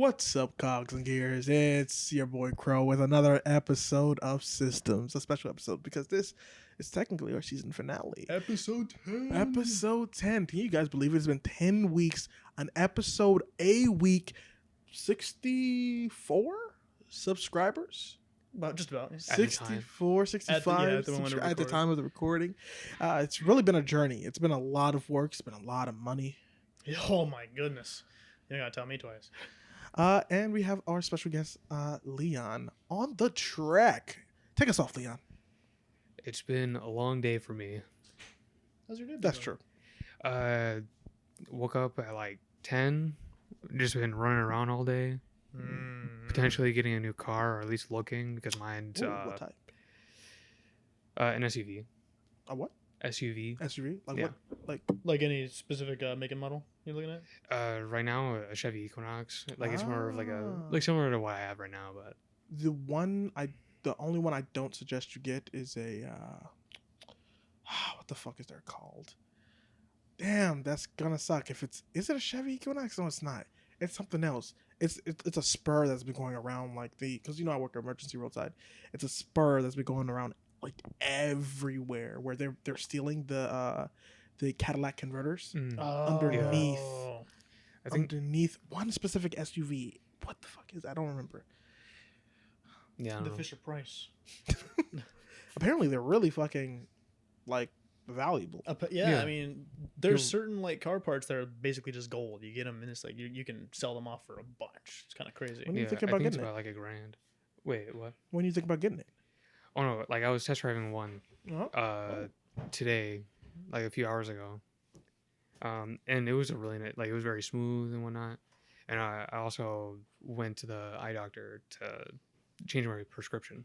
What's up, Cogs and Gears? It's your boy Crow with another episode of Systems, a special episode because this is technically our season finale. Episode 10. Episode 10. Can you guys believe it's been 10 weeks, an episode a week, 64 subscribers? Just about. 64, 65 at the time of the recording. It's really been a journey. It's been a lot of work. It's been a lot of money. Oh my goodness. You gotta tell me twice. And we have our special guest, Leon, on the track. Take us off, Leon. It's been a long day for me. How's your day been? That's true. Woke up at like 10. Just been running around all day. Potentially getting a new car, or at least looking, because mine's what type? An SUV. A what? SUV. SUV? Like Yeah. what? Like any specific make and model you're looking at? Right now, a Chevy Equinox. Like it's more of like similar to what I have right now, but the only one I don't suggest you get is a what the fuck is that called? Damn, that's gonna suck. Is it a Chevy Equinox? No, it's not. It's something else. It's a spur that's been going around because I work at emergency roadside. It's a spur that's been going around like everywhere where they're stealing the Cadillac converters underneath. I think underneath one specific SUV. What the fuck is that? I don't remember. Yeah, The Fisher Price. Apparently they're really fucking like valuable. Yeah, I mean, there's certain like car parts that are basically just gold. You get them and it's like you can sell them off for a bunch. It's kind of crazy. When you think about getting it? About like $1,000. Wait, what? When you think about getting it? Oh no, like I was test driving one today, like a few hours ago. And it was a really it was very smooth and whatnot. And I also went to the eye doctor to change my prescription.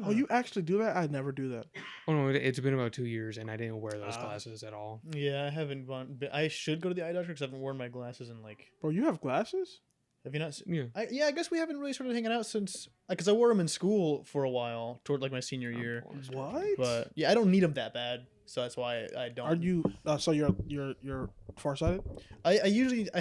Oh, you actually do that? I never do that. Oh no, it's been about 2 years, and I didn't wear those glasses at all. Yeah, I haven't I should go to the eye doctor because I haven't worn my glasses in like. Bro, you have glasses? Have you not? Yeah. I guess we haven't really started hanging out since because I wore them in school for a while toward like my senior year. What? But yeah, I don't need them that bad, so that's why I don't. Are you? So you're farsighted? I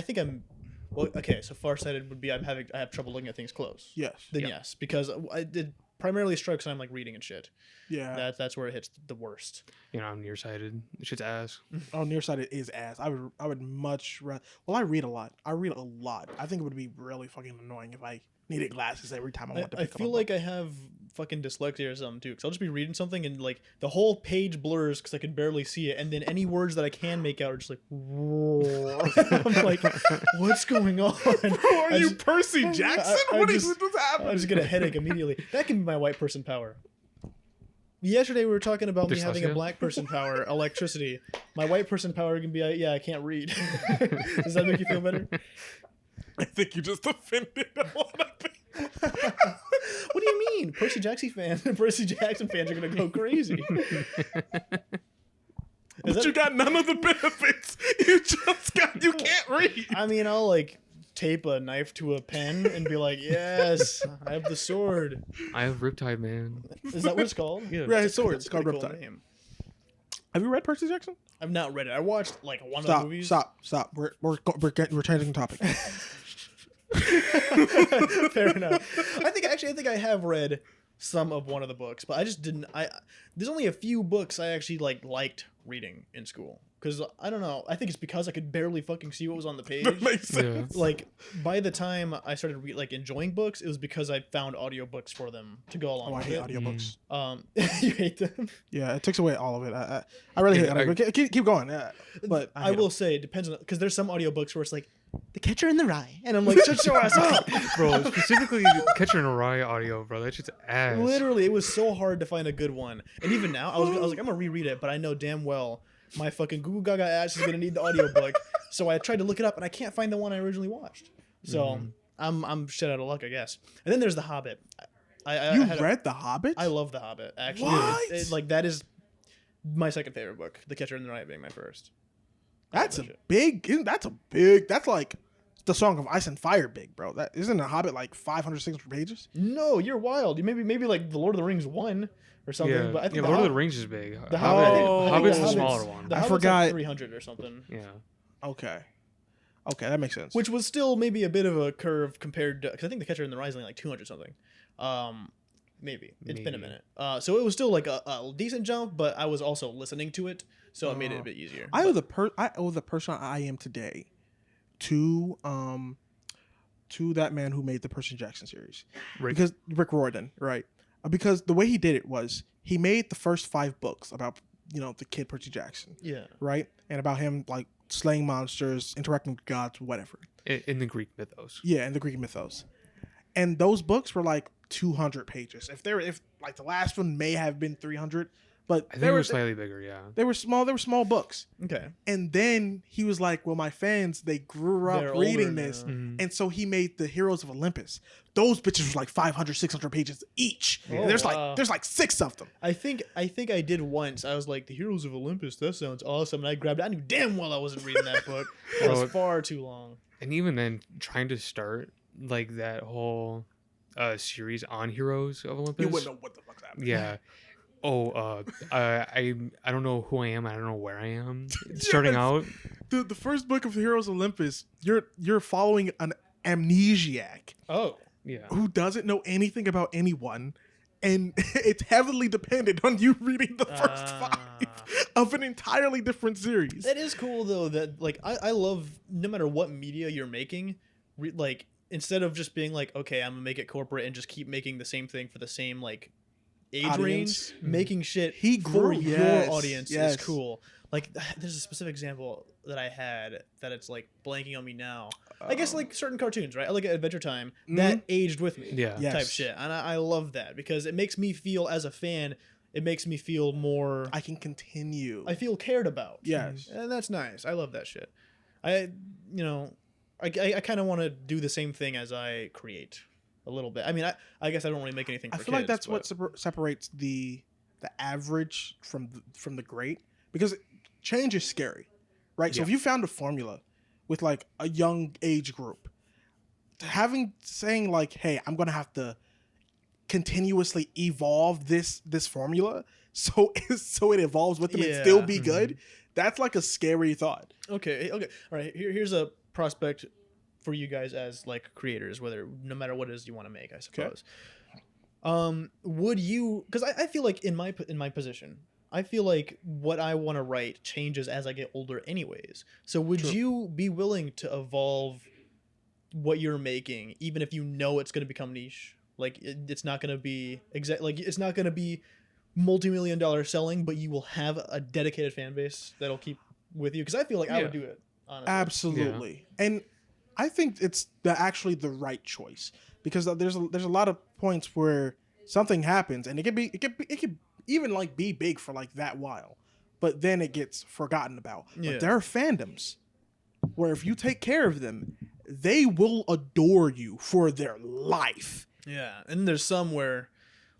think I'm. Well, okay, so farsighted would be I have trouble looking at things close. Yes. Then yes, because I did primarily strikes when I'm like reading and shit. Yeah. That's where it hits the worst. You know, I'm nearsighted. Shit's ass. Oh, nearsighted is ass. I would much rather. Well, I read a lot. I think it would be really fucking annoying if I needed glasses every time I want to pick up. I feel like I have fucking dyslexia or something too, because I'll just be reading something and like the whole page blurs because I can barely see it, and then any words that I can make out are just like. I'm like, what's going on? Bro, are you Percy Jackson? What is happening? I just get a headache immediately. That can be my white person power. Yesterday we were talking about me having a black person power, electricity. My white person power can be, I can't read. Does that make you feel better? I think you just offended a lot of people. What do you mean? Percy Jackson fans are gonna go crazy. But you got none of the benefits. You can't read. I mean, I'll like tape a knife to a pen and be like, yes, I have the sword. I have Riptide, man. Is that what it's called? Yeah, it's sword. It's called Cool Riptide. name. Have you read Percy Jackson? I've not read it. I watched like one of the movies. Stop. We're changing topic. Fair enough. I think I have read some of one of the books, but I just didn't. There's only a few books I actually liked reading in school because I don't know. I think it's because I could barely fucking see what was on the page. That makes sense. Yeah. Like by the time I started enjoying books, it was because I found audiobooks for them to go along. Oh, I hate audiobooks. You hate them? Yeah, it takes away all of it. I really hate it. Keep going. Yeah, but I will say it depends on because there's some audiobooks where it's like The Catcher in the Rye, and I'm like, shut your ass up, Bro, specifically Catcher in a Rye audio, bro. That shit's ass. Literally, it was so hard to find a good one, and even now, I was like, I'm gonna reread it, but I know damn well my fucking Google Gaga ass is gonna need the audiobook. So I tried to look it up, and I can't find the one I originally watched. So I'm shit out of luck, I guess. And then there's The Hobbit. You read The Hobbit? I love The Hobbit. Actually, What? That is my second favorite book. The Catcher in the Rye being my first. That's like the Song of Ice and Fire big, bro. That isn't The Hobbit like 500, 600 pages? No, you're wild. You maybe like The Lord of the Rings 1 or something. Yeah, But I think Lord of the Rings is big. The Hobbit's Hobbit's the smaller one. The I Hobbit's forgot. like 300 or something. Yeah. Okay. Okay, that makes sense. which was still maybe a bit of a curve compared to, because I think The Catcher in the Rye is only like 200 something. Maybe it's been a minute. So it was still like a decent jump, but I was also listening to it, so it made it a bit easier. I owe the person I am today to that man who made the Percy Jackson series, because Rick Riordan, right? Because the way he did it was he made the first 5 books about the kid Percy Jackson, right, and about him like slaying monsters, interacting with gods, whatever. In the Greek mythos. Yeah, in the Greek mythos, and those books were like 200 pages. If like the last one may have been 300, but I think they were slightly bigger. Yeah, they were small. They were small books. Okay. And then he was like, well, my fans, they grew up reading this. And so he made the Heroes of Olympus. Those bitches were like 500, 600 pages each. Oh, and there's like 6 of them. I think I did once. I was like, the Heroes of Olympus, that sounds awesome. And I grabbed it. I knew damn well I wasn't reading that book. It was far too long. And even then, trying to start like that whole series on Heroes of Olympus. You wouldn't know what the fuck's happening. Yeah. I don't know who I am. I don't know where I am. Starting out, the first book of Heroes of Olympus, you're following an amnesiac. Oh, yeah. Who doesn't know anything about anyone, and it's heavily dependent on you reading the first 5 of an entirely different series. That is cool though. That like I love no matter what media you're making, like instead of just being like, okay, I'm gonna make it corporate and just keep making the same thing for the same like age range, making shit for your audience is cool. Like there's a specific example that I had that it's like blanking on me now. I guess like certain cartoons, right? I like Adventure Time that aged with me, type shit, and I love that because it makes me feel as a fan. It makes me feel more. I can continue. I feel cared about. Yes, and that's nice. I love that shit. I kind of want to do the same thing as I create. A little bit. I mean, I guess I don't really make anything for kids. I feel like that's what separates the average from the great, because change is scary, right? So if you found a formula with like a young age group, saying like, hey, I'm gonna have to continuously evolve this formula so it evolves with them and still be good. That's like a scary thought. Okay. All right. Here's a prospect for you guys as like creators, no matter what it is you want to make, I suppose. Would you, because I feel like in my position, I feel like what I want to write changes as I get older anyways. So would you be willing to evolve what you're making, even if you know it's going to become niche? Like it's not going to be it's not going to be multi-million-dollar selling, but you will have a dedicated fan base that'll keep with you. Because I feel like I would do it, honestly. Absolutely. And I think it's actually the right choice, because there's a lot of points where something happens and it could even like be big for like that while, but then it gets forgotten about. But there are fandoms where if you take care of them, they will adore you for their life. Yeah, and there's some where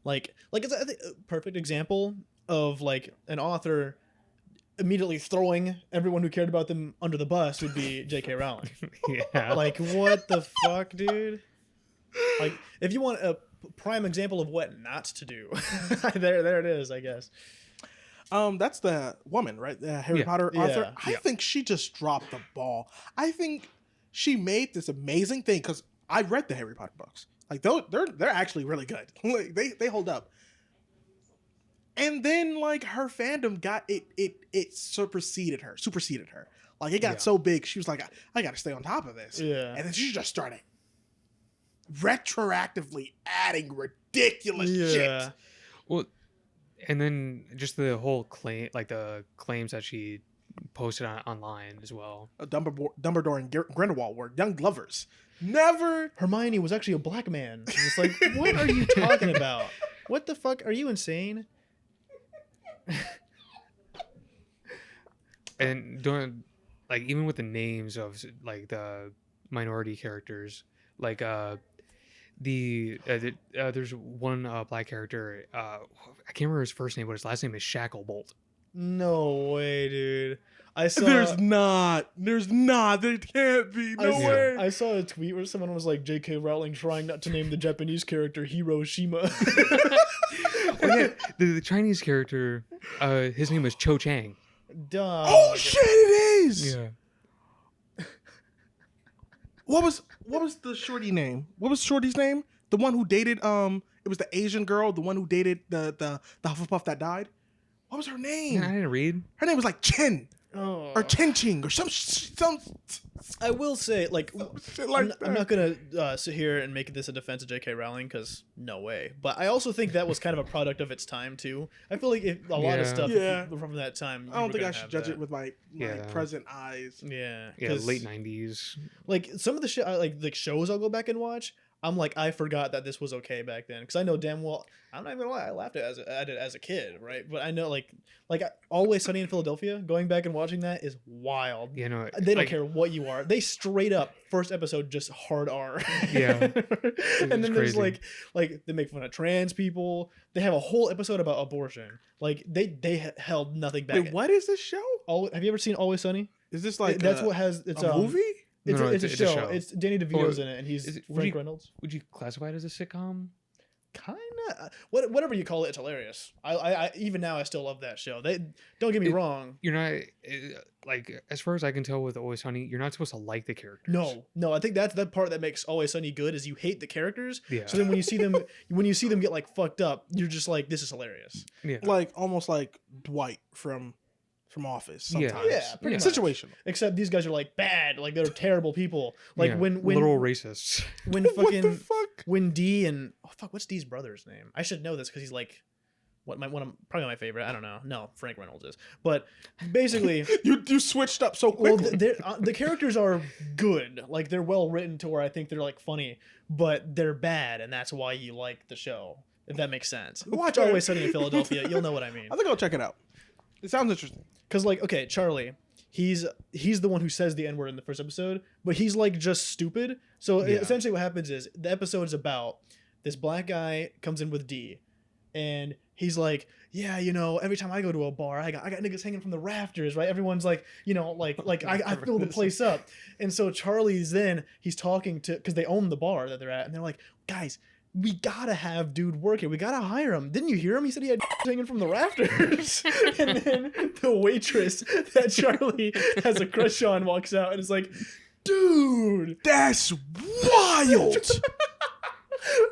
like it's I think a perfect example of like an author immediately throwing everyone who cared about them under the bus would be J.K. Rowling. Yeah. Like, what the fuck, dude? Like, if you want a prime example of what not to do, there it is, I guess. That's the woman, right? The Harry Potter author. I think she just dropped the ball. I think she made this amazing thing, because I read the Harry Potter books. Like, they're actually really good. Like, they hold up. And then like her fandom got it superseded her. Like it got so big, she was like, I gotta stay on top of this. Yeah. And then she just started retroactively adding ridiculous shit. Well, and then just the whole the claims that she posted online as well. Dumbledore and Grindelwald were young lovers. Never. Hermione was actually a black man. It's like, what are you talking about? What the fuck? Are you insane? And doing like even with the names of like the minority characters, like there's one black character, I can't remember his first name, but his last name is Shacklebolt. No way, dude. There's not. There can't be. No way. I saw a tweet where someone was like, J.K. Rowling trying not to name the Japanese character Hiroshima. The Chinese character, his name is Cho Chang. Duh. Oh shit! It is. Yeah. What was the shorty name? What was Shorty's name? The one who dated it was the Asian girl, the one who dated the Hufflepuff that died. What was her name? Man, I didn't read. Her name was like Chen Oh. or Chen Ching or some. I will say, like, Shit like I'm not gonna sit here and make this a defense of J.K. Rowling, because no way. But I also think that was kind of a product of its time too. I feel like a lot of Yeah. stuff Yeah. from that time. I don't you think were I gonna should have judge that. it with my Yeah. present eyes. Yeah, Yeah, 'cause, late 90s. like some of the shit, like shows I'll go back and watch. I'm like, I forgot that this was okay back then, because I know damn well. I'm not even gonna lie, I laughed at it as a kid, right? But I know, like Always Sunny in Philadelphia. Going back and watching that is wild. You know, They don't like, care what you are. They straight up first episode just hard R. Yeah. And then there's crazy. like they make fun of trans people. They have a whole episode about abortion. Like they held nothing back. Wait, what is this show? Have you ever seen Always Sunny? Is this like That's what has it's a movie? It's, No, a, it's, it's a a show. show. It's Danny DeVito's in it, and he's is it- would Frank you- Reynolds. would you classify it as a sitcom? Kinda, whatever you call it, it's hilarious. I even now I still love that show. They don't get me wrong. You're not like, as far as I can tell with Always Sunny, you're not supposed to like the characters. No, I think that's the part that makes Always Sunny good is you hate the characters. Yeah. So then when you see them get like fucked up, you're just like, this is hilarious. Yeah. Like almost like Dwight from Office. Yeah. Sometimes. Yeah, pretty much. Situational. Except these guys are like bad, like they're terrible people. Like Yeah, when literal racists. when What the fucking fuck? when D and what's D's brother's name? I should know this because he's like probably my favorite. I don't know. No, Frank Reynolds is. But basically, You switched up so well, quickly. the characters are good. Like they're well written to where I think they're like funny, but they're bad, and that's why you like the show. If that makes sense. Watch Okay. Always Sunny in Philadelphia. You'll know what I mean. I think I'll check it out. It sounds interesting. Because like, okay, Charlie, he's the one who says the N-word in the first episode, but he's like just stupid. So Yeah. essentially what happens is the episode is about this black guy comes in with D, and he's like, yeah, you know, every time I go to a bar, I got niggas hanging from the rafters, right? Everyone's like, you know, like I fill the place up. And so Charlie's he's talking to, because they own the bar that they're at, and they're like, guys, we gotta have dude work here. We gotta hire him. Didn't you hear him? He said he had hanging from the rafters. And then the waitress that Charlie has a crush on walks out and is like, dude, That's wild.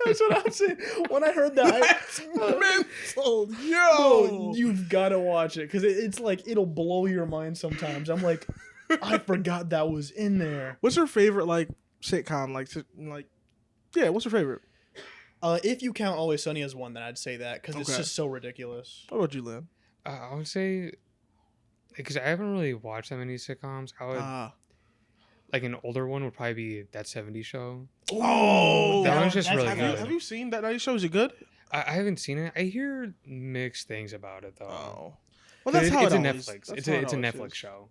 that's what I'm saying. When I heard that, That's mental. Yo. oh, you've gotta watch it, because it's like it'll blow your mind sometimes. I'm like, I forgot that was in there. What's your favorite like sitcom? Like yeah, what's your favorite? If you count Always Sunny as one, then I'd say that, because it's Okay. just so ridiculous. What about you, Lynn? I would say, because I haven't really watched that many sitcoms, I would like an older one would probably be That 70s Show. Oh, That one's just really have good. have you seen that 90s show? Is it good? I haven't seen it. I hear mixed things about it though. Oh, well, that's how it's it a always- Netflix. that's It's how a it it's a always Netflix is. show.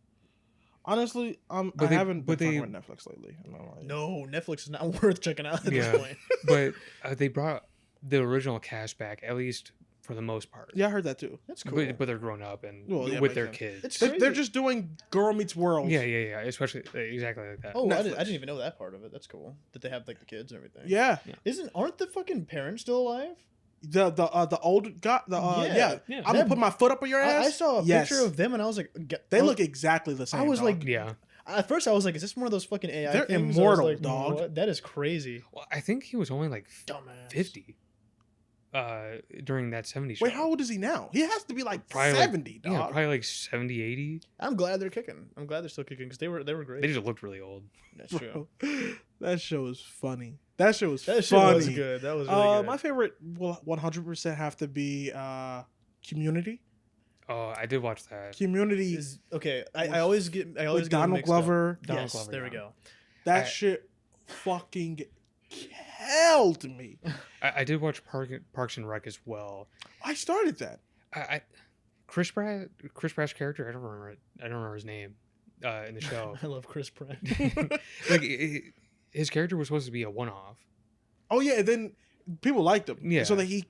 Honestly, I But haven't but been they- fucking with Netflix lately. I'm not gonna lie. No, Netflix is not worth checking out at Yeah. this point. But they brought the original cast back, at least for the most part. Yeah, I heard that too. That's cool. But they're grown up and Well, yeah, with makes their sense. kids. It's They're crazy. just doing Girl Meets World. Yeah. Especially exactly like that. Oh, I Netflix. didn't even know that part of it. That's cool. That they have like the kids and everything. Yeah. Aren't the fucking parents still alive? The old guy. Yeah. Yeah. I'm gonna put my foot up on your ass. I saw a Yes. picture of them and I was like, They look exactly the same. I was dog. like, Yeah. at first I was like, is this one of those fucking AI They're things? immortal, I was like, dog. what? That is crazy. Well, I think he was only like Dumbass. 50 during that 70s show. wait, how old is he now? He has to be like Probably 70, Yeah, dog. probably like 70, 80. I'm glad they're kicking. I'm glad they're still kicking, because they were great. They just looked really old. That's true. Bro, that show is funny. That show is That shit funny. was good. That was really good. My favorite will 100% have to be Community. Oh, I did watch that. Community. Is okay. I always get with get them Donald mixed up. Glover. Donald Yes, Glover, there we yeah. go. That I- shit fucking killed me. I did watch Parks and Rec as well. I started that. Chris Pratt's character, I don't remember his name in the show. I love Chris Pratt. Like his character was supposed to be a one-off. Oh yeah, and then people liked him. Yeah. So that he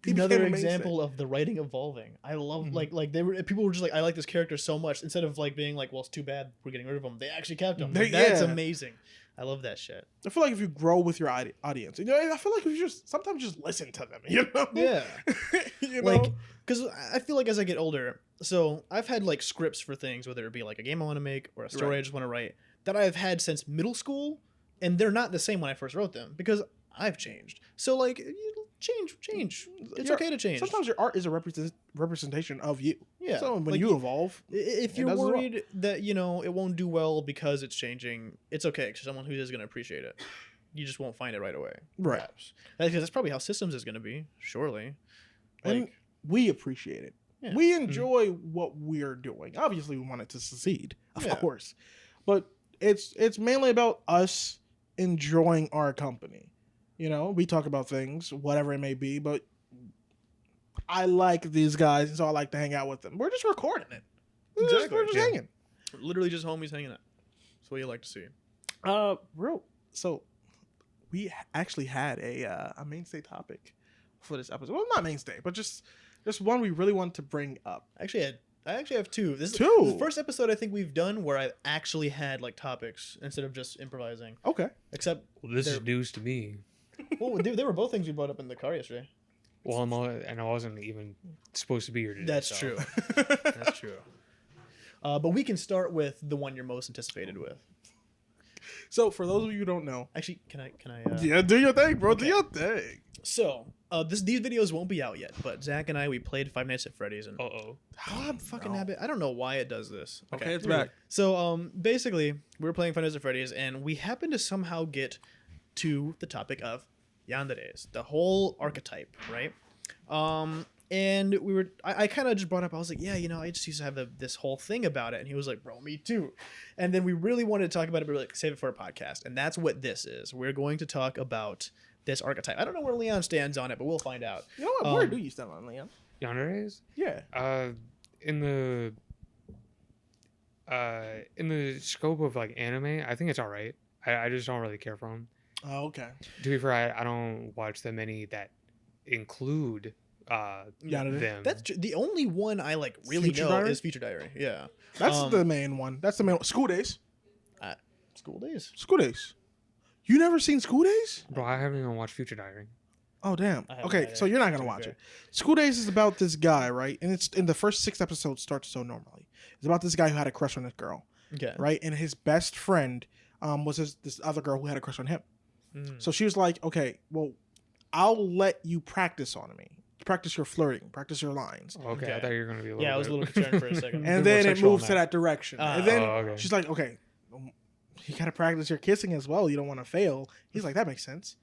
Another became a mainstay. example of the writing evolving. I love Mhm. like people were just like, I like this character so much, instead of like being like, well, it's too bad we're getting rid of him. They actually kept him. They- That's yeah. amazing. I love that shit. I feel like if you grow with your audience, you know, I feel like if you sometimes just listen to them, you know. Yeah. You know. Like, because I feel like as I get older, so I've had like scripts for things, whether it be like a game I want to make or a story Right. I just want to write, that I've had since middle school. and they're not the same when I first wrote them because I've changed. So like, you change. It's okay to change. Sometimes your art is a representation of you. Yeah. So when like you evolve, if you're worried that it won't do well because it's changing, it's okay. Because someone who is going to appreciate it, you just won't find it right away. Right. Perhaps. Because that's probably how systems is going to be. Surely. And we appreciate it. Yeah. We enjoy what we're doing. Obviously, we want it to succeed, of course, but it's mainly about us enjoying our company. We talk about things, whatever it may be, but I like these guys, and so I like to hang out with them. We're just recording it. We're just hanging. Literally just homies hanging out. That's what you like to see. So we actually had a mainstay topic for this episode. Well, not mainstay, but just one we really want to bring up. I actually have two. This is Two? the first episode I think we've done where I've actually had like topics instead of just improvising. Okay. Except This is news to me. well, they were both things we brought up in the car yesterday. Well, and I wasn't even supposed to be here today. That's true. That's true. But we can start with the one you're most anticipated with. So for those of you who don't know, Actually, can I? yeah, do your thing, bro. Okay. Do your thing. So, these videos won't be out yet, but Zach and I, we played Five Nights at Freddy's, and I'm fucking habit. I don't know why it does this. Okay, it's back. So, basically, we were playing Five Nights at Freddy's, and we happened to somehow get to the topic of Yanderes, the whole archetype, right? And I kind of just brought up, I was like, yeah, I just used to have this whole thing about it. And he was like, bro, me too. And then we really wanted to talk about it, but we were like, save it for a podcast. And that's what this is. We're going to talk about this archetype. I don't know where Leon stands on it, but we'll find out. You know what? Where do you stand on, Leon? Yanderes? Yeah. In the scope of like anime, I think it's all right. I just don't really care for them. Oh, okay. To be fair, I don't watch that many that include them. That's the only one I like really Future know Diary? is Future Diary. Yeah. That's the main one. That's the main one. School Days. School Days. School Days. You never seen School Days? Bro, I haven't even watched Future Diary. Oh, damn. I haven't Okay, either, so you're not going to to be watch fair. it. School Days is about this guy, right? And it's in the first 6 episodes starts so normally. It's about this guy who had a crush on this girl, Okay. right? And his best friend was this other girl who had a crush on him. So she was like, okay, well, I'll let you practice on me. Practice your flirting. Practice your lines. Okay, Okay. I thought you were going to be a little Yeah, I was a bit- little concerned for a second. And Be more then it sexual moves on to that direction. And then okay. she's like, okay, you got to practice your kissing as well. You don't want to fail. He's like, that makes sense.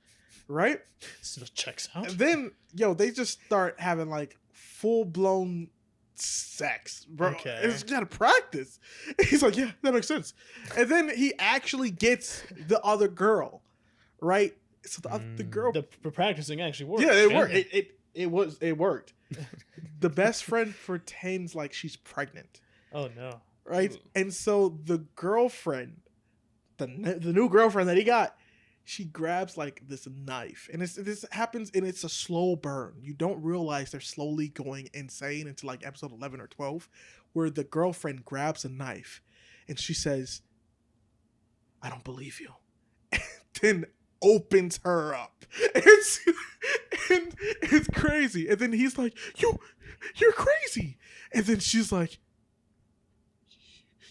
Right? So checks out. And then, they just start having like full-blown sex, bro. Okay. And you gotta practice. He's like, yeah, that makes sense. And then he actually gets the other girl, right? So the girl, The practicing actually works. yeah, it worked. It worked. The best friend pretends like she's pregnant, Oh no. right? Ooh. And so the girlfriend, the new girlfriend that he got, she grabs like this knife, and this happens, and it's a slow burn. You don't realize they're slowly going insane until like episode 11 or 12, where the girlfriend grabs a knife, and she says, "I don't believe you," and then opens her up. It's crazy. And then he's like, "You're crazy," and then she's like,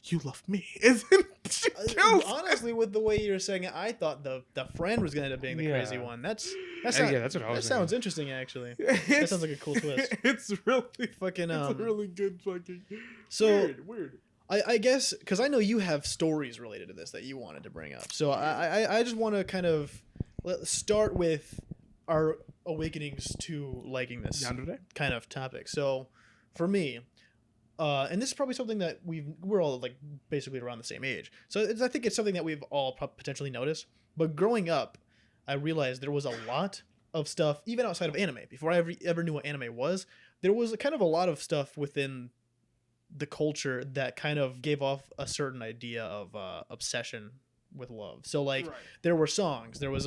"You love me," and then she kills him. Honestly, with the way you're saying it, I thought the friend was gonna end up being the crazy Yeah. one. That's Yeah, not, that's what I was that sounds thinking. interesting actually. That sounds like a cool twist. It's really Fucking it's a really good fucking So weird. I guess because I know you have stories related to this that you wanted to bring up. So I just want to kind of start with our awakenings to liking this Yandere? kind of topic. So for me, and this is probably something that we're all like basically around the same age. So I think it's something that we've all potentially noticed. But growing up, I realized there was a lot of stuff, even outside of anime. Before I ever knew what anime was, there was kind of a lot of stuff within the culture that kind of gave off a certain idea of obsession with love. So like there were songs. There was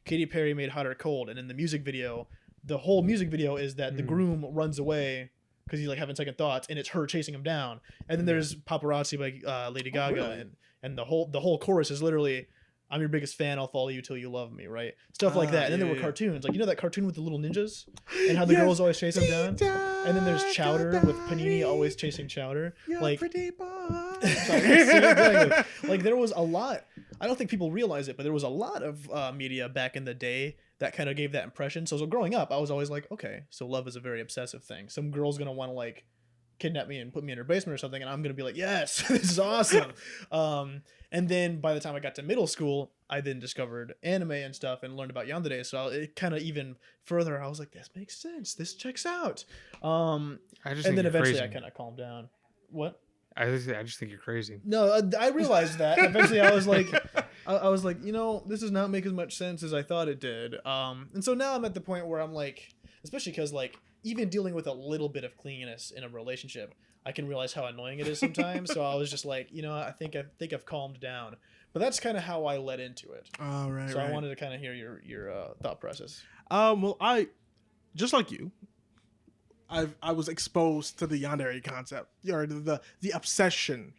Katy Perry made Hot or Cold, and in the music video, the whole music video is that the groom runs away because he's like having second thoughts, and it's her chasing him down. And then there's Paparazzi by Lady Gaga, really? and the whole chorus is literally I'm your biggest fan. I'll follow you till you love me, right? Stuff like that. And then there were cartoons, like that cartoon with the little ninjas, and how the girls always chase them down. And then there's Chowder with Panini always chasing Chowder. Like, pretty boy. Exactly. Like there was a lot. I don't think people realize it, but there was a lot of media back in the day that kind of gave that impression. So growing up, I was always like, okay, so love is a very obsessive thing. Some girl's gonna want to like kidnap me and put me in her basement or something, and I'm gonna be like, yes, this is awesome. And then by the time I got to middle school, I then discovered anime and stuff and learned about Yanderes. So it kind of even further, I was like, this makes sense. This checks out. And then eventually I kind of calmed down. What? I just think you're crazy. No, I realized that. Eventually I was like, this does not make as much sense as I thought it did. And so now I'm at the point where I'm like, especially because like even dealing with a little bit of clinginess in a relationship, I can realize how annoying it is sometimes. So I was just like, I think I've calmed down. But that's kind of how I led into it. Oh, right. So I wanted to kind of hear your thought process. Well, I just like you. I was exposed to the yandere concept, or the obsession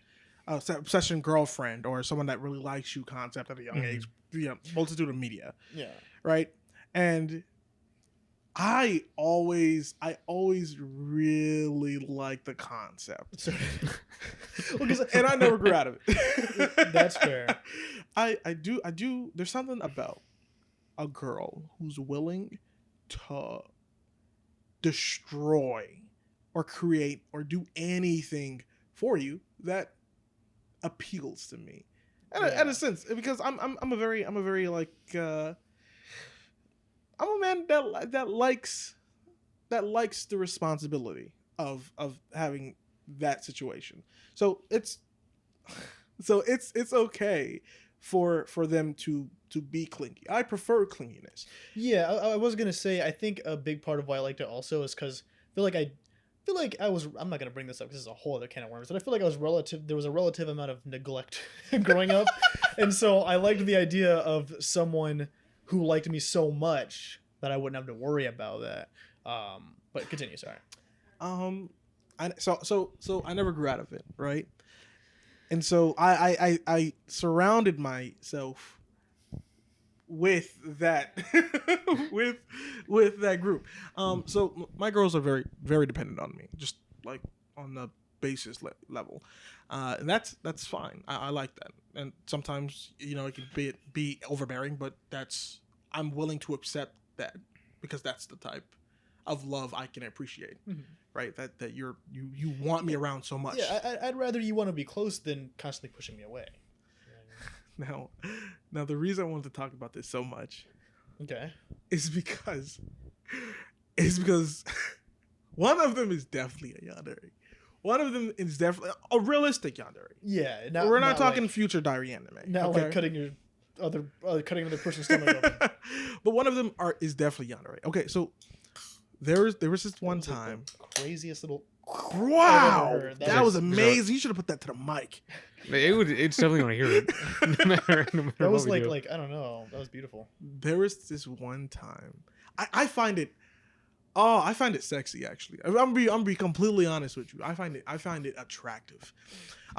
girlfriend, or someone that really likes you concept at a young age. Multitude of media. Yeah. Right. And I always really liked the concept. And I never grew out of it. That's fair. I do. There's something about a girl who's willing to destroy or create or do anything for you that appeals to me. In a sense, because I'm a very like I'm a man that likes the responsibility of having that situation. So it's okay for them to be clingy. I prefer clinginess. Yeah, I was gonna say I think a big part of why I liked it also is because I feel like I was. I'm not gonna bring this up because it's a whole other can of worms. But I feel like there was a relative amount of neglect growing up, and so I liked the idea of someone who liked me so much that I wouldn't have to worry about that. But continue, sorry. So I never grew out of it, right? And so I surrounded myself with that with that group. So my girls are very, very dependent on me, just like on the basis level, and that's fine. I like that, and sometimes it can be overbearing, but I'm willing to accept that because that's the type of love I can appreciate. Right, that you want me around so much. Yeah, I'd rather you want to be close than constantly pushing me away. Now the reason I wanted to talk about this so much, is because one of them is definitely a yandere. One of them is definitely a realistic yandere. Yeah, we're not talking like, future diary anime. Now, like cutting another person's stomach open. But one of them is definitely yandere. Okay, so there was this one time. The craziest little. Wow, that was amazing. You should have put that to the mic. It's definitely want to hear it. no matter that was like I don't know. That was beautiful. There was this one time. I find it. Oh, I find it sexy actually. I'm gonna be completely honest with you. I find it attractive.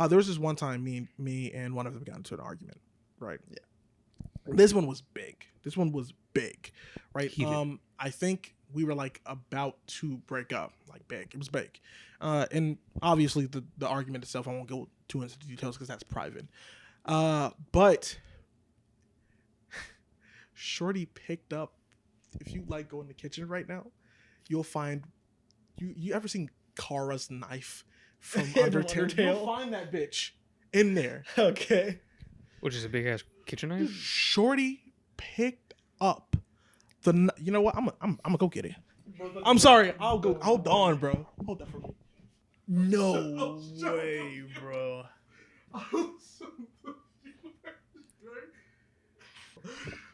There was this one time me and one of them got into an argument. Right. Yeah. This one was big. Right. Heated. I think we were like about to break up. Like big. It was big. And obviously the argument itself, I won't go too into the details because that's private. But Shorty picked up. If you like go in the kitchen right now, you'll find you ever seen Kara's knife from Undertale? You'll find that bitch in there. Okay. Which is a big ass kitchen knife. Shorty picked up the. You know what? I'm gonna go get it. I'm sorry. I'll go. Hold on, bro. Hold that for me. No way, bro.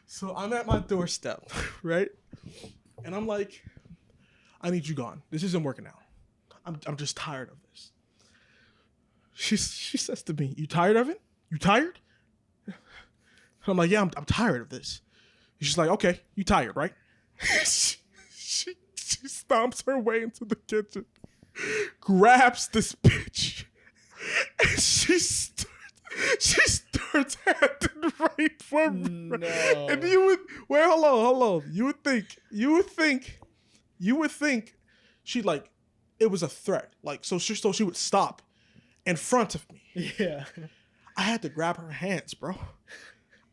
So I'm at my doorstep, right? And I'm like, I need you gone. This isn't working out. I'm just tired of this. She says to me, "You tired of it? You tired?" I'm like, "Yeah, I'm tired of this." She's like, "Okay, you tired, right?" she stomps her way into the kitchen, grabs this bitch, and she starts handing right boyfriend. No. And you would hold on. You would think she like it was a threat. Like so she would stop in front of me. Yeah. I had to grab her hands, bro.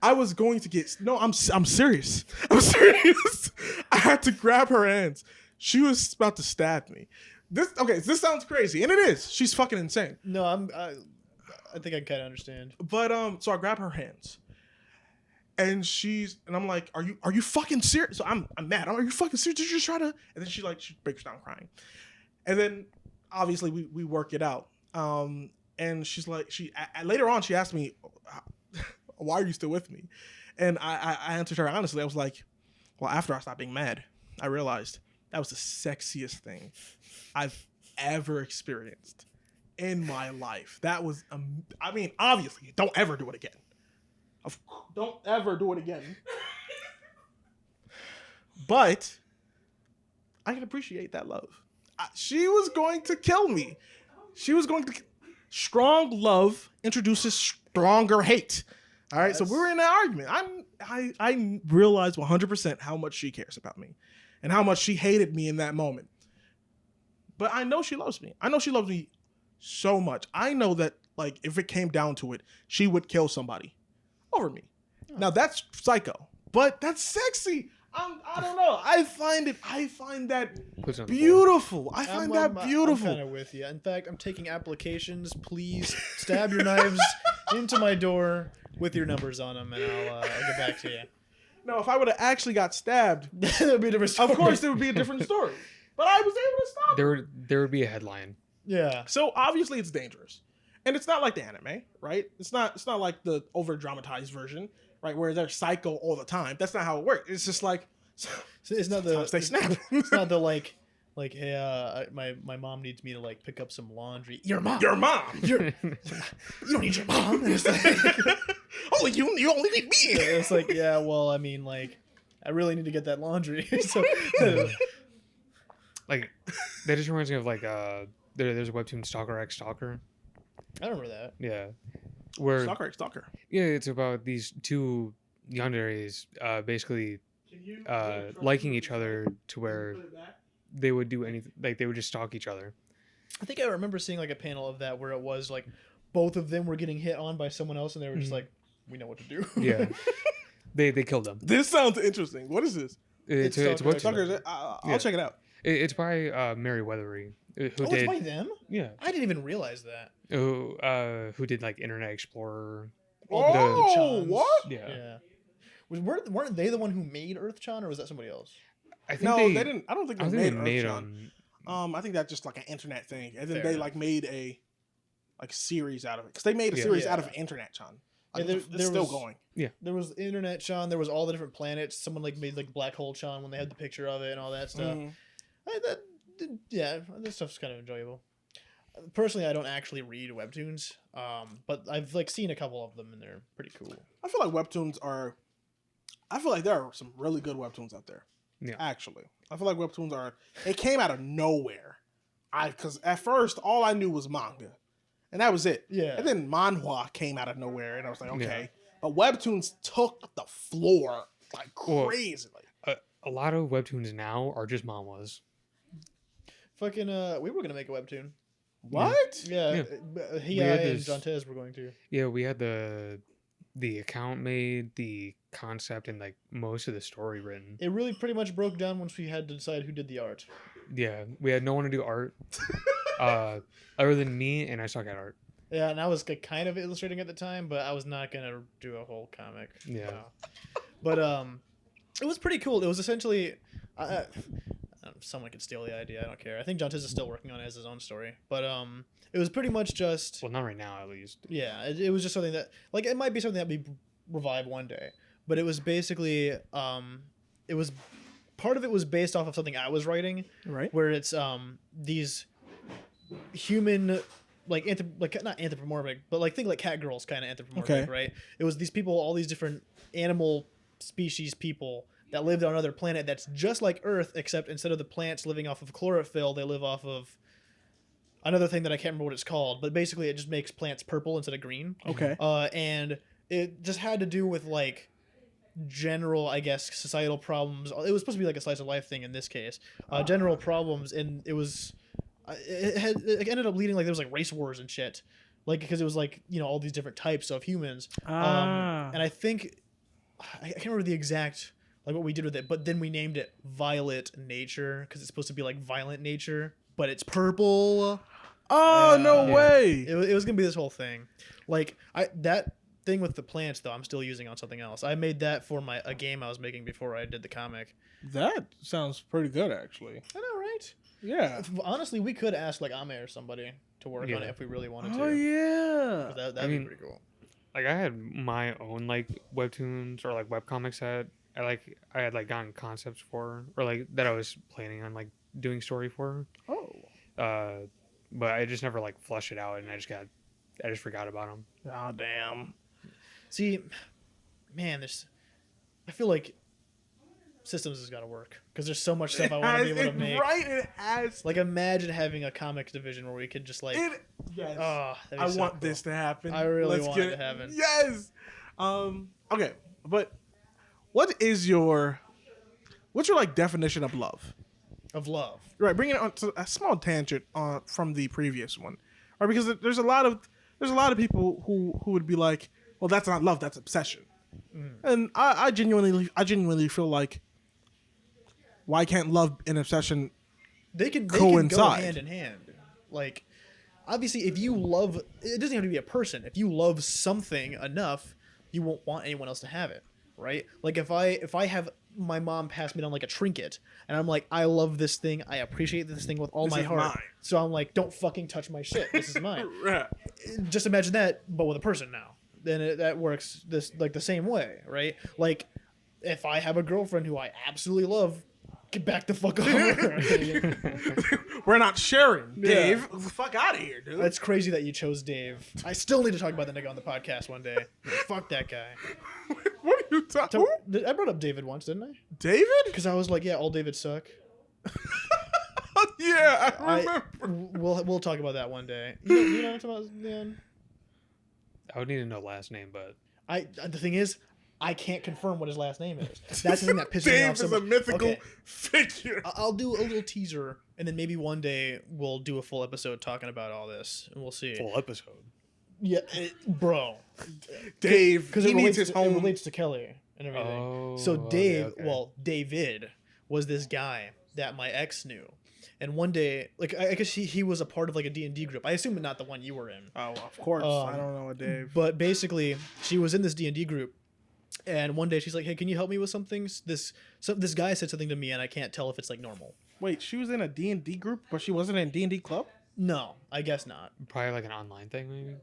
I was going to get I'm serious. I'm serious. I had to grab her hands. She was about to stab me. This sounds crazy, and it is. She's fucking insane. No, I think I kind of understand. But so I grab her hands, and I'm like, "Are you fucking serious?" So I'm mad. Are you fucking serious? Did you just try to? And then she breaks down crying, and then obviously we work it out. And she's like, later on she asked me, "Why are you still with me?" And I answered her honestly. I was like, "Well, after I stopped being mad, I realized that was the sexiest thing I've ever experienced in my life. That was, I mean, obviously, don't ever do it again. Don't ever do it again. But I can appreciate that love. She was going to kill me. Strong love introduces stronger hate. All right, so we were in an argument. I realized 100% how much she cares about me and how much she hated me in that moment. But I know she loves me. I know she loves me so much. I know that, like, if it came down to it, she would kill somebody over me. Oh. Now, that's psycho, but that's sexy. I don't know. I find that beautiful. I find that beautiful. I'm kind of with you. In fact, I'm taking applications. Please stab your knives into my door with your numbers on them, and I'll get back to you. No, if I would have actually got stabbed, that would be a different story. Of course, there would be a different story. But I was able to stop her. There would be a headline. Yeah. So obviously, it's dangerous, and it's not like the anime, right? It's not like the over dramatized version, right, where they're psycho all the time. That's not how it works. It's just like it's not the they snap. It's not the like hey, my mom needs me to like pick up some laundry. Your mom. You don't need your mom. It's like, only you only need me. It's like, yeah, well, I mean, like, I really need to get that laundry. So like that just reminds me of like there's a webtoon Stalker X Stalker. I remember that. Yeah. Where Stalker X Stalker. Yeah, it's about these two yanderes basically liking each other to where they would do anything, like they would just stalk each other. I think I remember seeing like a panel of that where it was like both of them were getting hit on by someone else and they were just like, we know what to do. Yeah. They killed them. This sounds interesting. What is this? It's Stalker. I'll check it out. It's by Mary Weathery. It's by them? Yeah. I didn't even realize that. Who did like Internet Explorer. Oh, what? Yeah. Weren't they the one who made Earth-chan, or was that somebody else? I think they didn't. I don't think they made them. I think that's just like an internet thing, and then they like made a like series out of it because they made a series out of Internet-chan. Like, it's still going. Yeah, there was Internet-chan. There was all the different planets. Someone like made like Black Hole-chan when they had the picture of it and all that stuff. This stuff's kind of enjoyable. Personally, I don't actually read webtoons, but I've like seen a couple of them and they're pretty cool. I feel like there are some really good webtoons out there. Yeah. Actually, I feel like webtoons are. It came out of nowhere. Because at first all I knew was manga, and that was it. Yeah. And then manhwa came out of nowhere, and I was like, okay. Yeah. But webtoons took the floor like crazily. A lot of webtoons now are just manhwas. Fucking we were gonna make a webtoon. What? Yeah. He and Yanderes were going to. Yeah, we had the account made, the concept, and like most of the story written. It really pretty much broke down once we had to decide who did the art. Yeah, we had no one to do art other than me, and I suck at art. Yeah, and I was kind of illustrating at the time, but I was not gonna do a whole comic. Yeah. But it was pretty cool. It was essentially someone could steal the idea. I don't care. I think Yanderes is still working on it as his own story, but it was pretty much just. Well, not right now, at least. Yeah, it was just something that like it might be something that we revive one day, but it was basically it was part of it was based off of something I was writing, right? Where it's these human like not anthropomorphic, but like think like cat girls kind of anthropomorphic, right? It was these people, all these different animal species people that lived on another planet that's just like Earth, except instead of the plants living off of chlorophyll, they live off of another thing that I can't remember what it's called, but basically it just makes plants purple instead of green. Okay. And it just had to do with like general, I guess, societal problems. It was supposed to be like a slice of life thing in this case. General problems, and it was it ended up leading like there was like race wars and shit, like because it was like all these different types of humans. And I think I can't remember the exact like what we did with it, but then we named it Violet Nature because it's supposed to be like violent nature, but it's purple. Oh no way! It was gonna be this whole thing, like that thing with the plants though. I'm still using on something else. I made that for a game I was making before I did the comic. That sounds pretty good, actually. I know, right? Yeah. Honestly, we could ask like Ame or somebody to work on it if we really wanted to. Oh yeah. That'd be pretty cool. Like I had my own like webtoons or like webcomics that I had like gotten concepts for, or like that I was planning on like doing story for. Oh. But I just never like flushed it out, and I just forgot about them. Oh damn. See, man, I feel like systems has got to work because there's so much stuff I want to be able to make. Right, it has. Like imagine having a comics division where we could just like. Yes. Oh, I want this to happen. I really want it to happen. Yes. Okay, but what's your like definition of love? Of love. Right, bringing it on to a small tangent from the previous one, right? Because there's a lot of people who would be like, well, that's not love, that's obsession. And I genuinely feel like, why can't love and obsession they can coincide? go hand in hand. Like, obviously, if you love, it doesn't have to be a person. If you love something enough, you won't want anyone else to have it, right? Like if I have my mom pass me down like a trinket, and I'm like, I love this thing, I appreciate this thing with all my heart. Mine. So I'm like, don't fucking touch my shit. This is mine. Right. Just imagine that, but with a person now. Then that works this like the same way, right? Like if I have a girlfriend who I absolutely love, get back the fuck over. We're not sharing, Dave. Yeah. Fuck out of here, dude. That's crazy that you chose Dave. I still need to talk about that nigga on the podcast one day. Fuck that guy. What are you talking about? I brought up David once, didn't I? David? Because I was like, yeah, all Davids suck. Yeah, I remember. We'll talk about that one day. You know what I'm talking about, Dan? I would need to know last name, but the thing is, I can't confirm what his last name is. That's the thing that pisses me off so much. Dave is a mythical figure. I'll do a little teaser, and then maybe one day we'll do a full episode talking about all this, and we'll see. Full episode? Yeah, bro. Dave, because it relates to Kelly and everything. Oh, so Dave, okay. well, David was this guy that my ex knew. And one day, like I guess he was a part of like a D&D group. I assume not the one you were in. Oh, of course. I don't know a Dave. But basically, she was in this D&D group, and one day she's like, "Hey, can you help me with something? This guy said something to me, and I can't tell if it's like normal." Wait, she was in a D&D group, but she wasn't in a D&D club? No, I guess not. Probably like an online thing, maybe.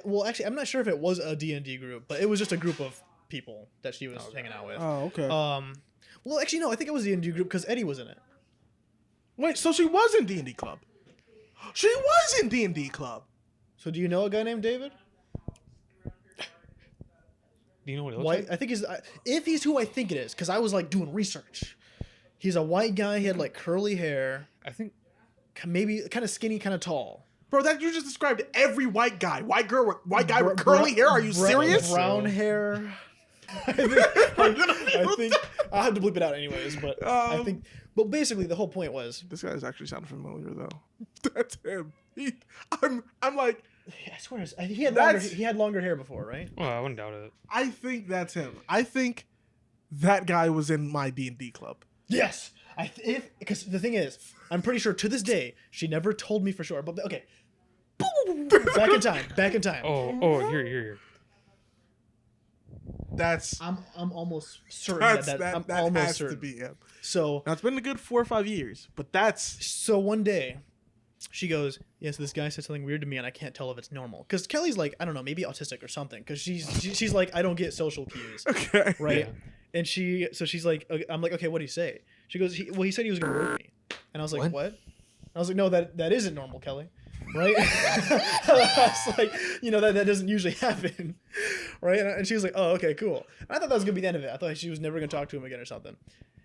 Well, actually, I'm not sure if it was a D&D group, but it was just a group of people that she was hanging out with. Oh, okay. Well, actually, no, I think it was a D&D group because Eddie was in it. Wait, so she was in D&D club? She was in D&D club. So do you know a guy named David? Do you know what it looks like? I think if he's who I think it is, because I was like doing research. He's a white guy. He had like curly hair. I think maybe kind of skinny, kind of tall. Bro, that you just described every white guy. White guy with curly hair. Are you serious? Brown hair. I think I'll have to bleep it out anyways, but I think. But basically, the whole point was this guy's actually sounding familiar though. That's him. I'm like, I swear he had longer hair before, right? Well, I wouldn't doubt it. I think that's him. I think that guy was in my D&D club. Yes, because the thing is, I'm pretty sure to this day she never told me for sure. But okay, back in time. Oh, here. That's I'm almost certain that I'm almost certain to be him. So now it's been a good 4 or 5 years, but that's so one day she goes, yes, this guy said something weird to me and I can't tell if it's normal. Because Kelly's like, I don't know, maybe autistic or something. Because she's like, I don't get social cues. Okay. Right? Yeah. And she's like, I'm like, okay, what did he say? She goes, he said he was going to work me. And I was like, what? I was like, no, that isn't normal, Kelly. Right? I was like, that doesn't usually happen. Right? And she was like, oh, okay, cool. And I thought that was going to be the end of it. I thought she was never going to talk to him again or something.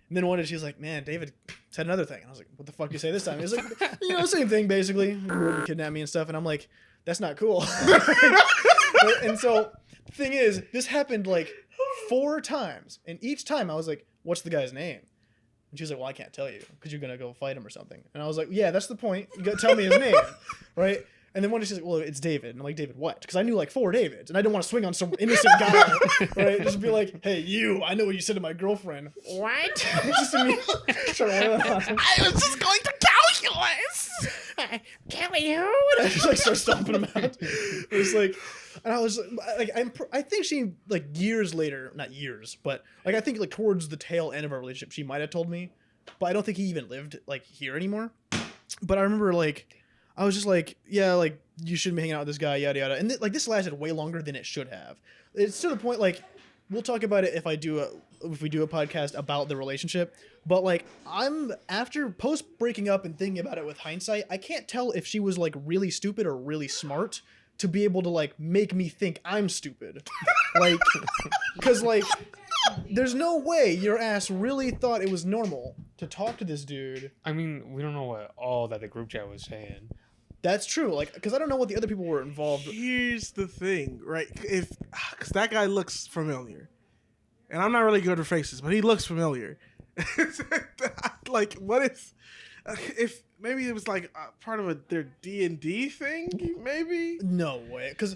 And then one day she was like, man, David said another thing. And I was like, what the fuck did you say this time? He was like, same thing, basically. He would kidnap me and stuff. And I'm like, that's not cool. And so the thing is, this happened like 4 times, and each time I was like, "What's the guy's name?" And she was like, "Well, I can't tell you because you're gonna go fight him or something." And I was like, "Yeah, that's the point. You gotta tell me his name, right?" And then one day she's like, "Well, it's David." And I'm like, "David what?" Because I knew like 4 Davids, and I didn't want to swing on some innocent guy, right? Just be like, "Hey, you! I know what you said to my girlfriend." What? Just me trying to wail on him. I was just going to calculus. Kelly who? And I just like start stomping him out. It was like, and I was like, I think she like years later, not years, but like I think like towards the tail end of our relationship, she might have told me, but I don't think he even lived like here anymore. But I remember like, I was just like, yeah, like you shouldn't be hanging out with this guy, yada yada, and like this lasted way longer than it should have. It's to the point like we'll talk about it if we do a podcast about the relationship. But like I'm after post breaking up and thinking about it with hindsight, I can't tell if she was like really stupid or really smart to be able to like make me think I'm stupid. Like, because like there's no way your ass really thought it was normal to talk to this dude. I mean, we don't know what all that the group chat was saying. That's true. Like, because I don't know what the other people were involved. Here's the thing, right? Because that guy looks familiar, and I'm not really good with faces, but he looks familiar. Like, what if maybe it was like part of their D&D thing? Maybe. No way. Because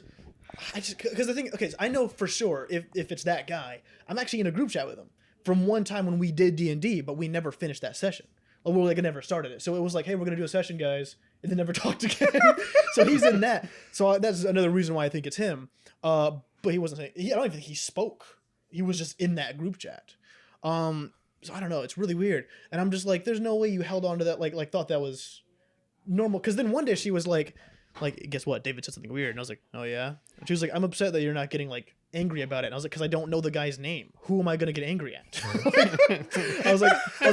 the thing. Okay, so I know for sure if it's that guy, I'm actually in a group chat with him from one time when we did D&D, but we never finished that session. Or we like never started it. So it was like, hey, we're gonna do a session, guys, and then never talked again. So he's in that. So that's another reason why I think it's him. But he wasn't saying. I don't even think he spoke. He was just in that group chat. So I don't know. It's really weird. And I'm just like, there's no way you held on to that. Like thought that was normal. Because then one day she was like, guess what? David said something weird. And I was like, oh yeah. And she was like, I'm upset that you're not getting like angry about it. And I was like, because I don't know the guy's name. Who am I gonna get angry at? I was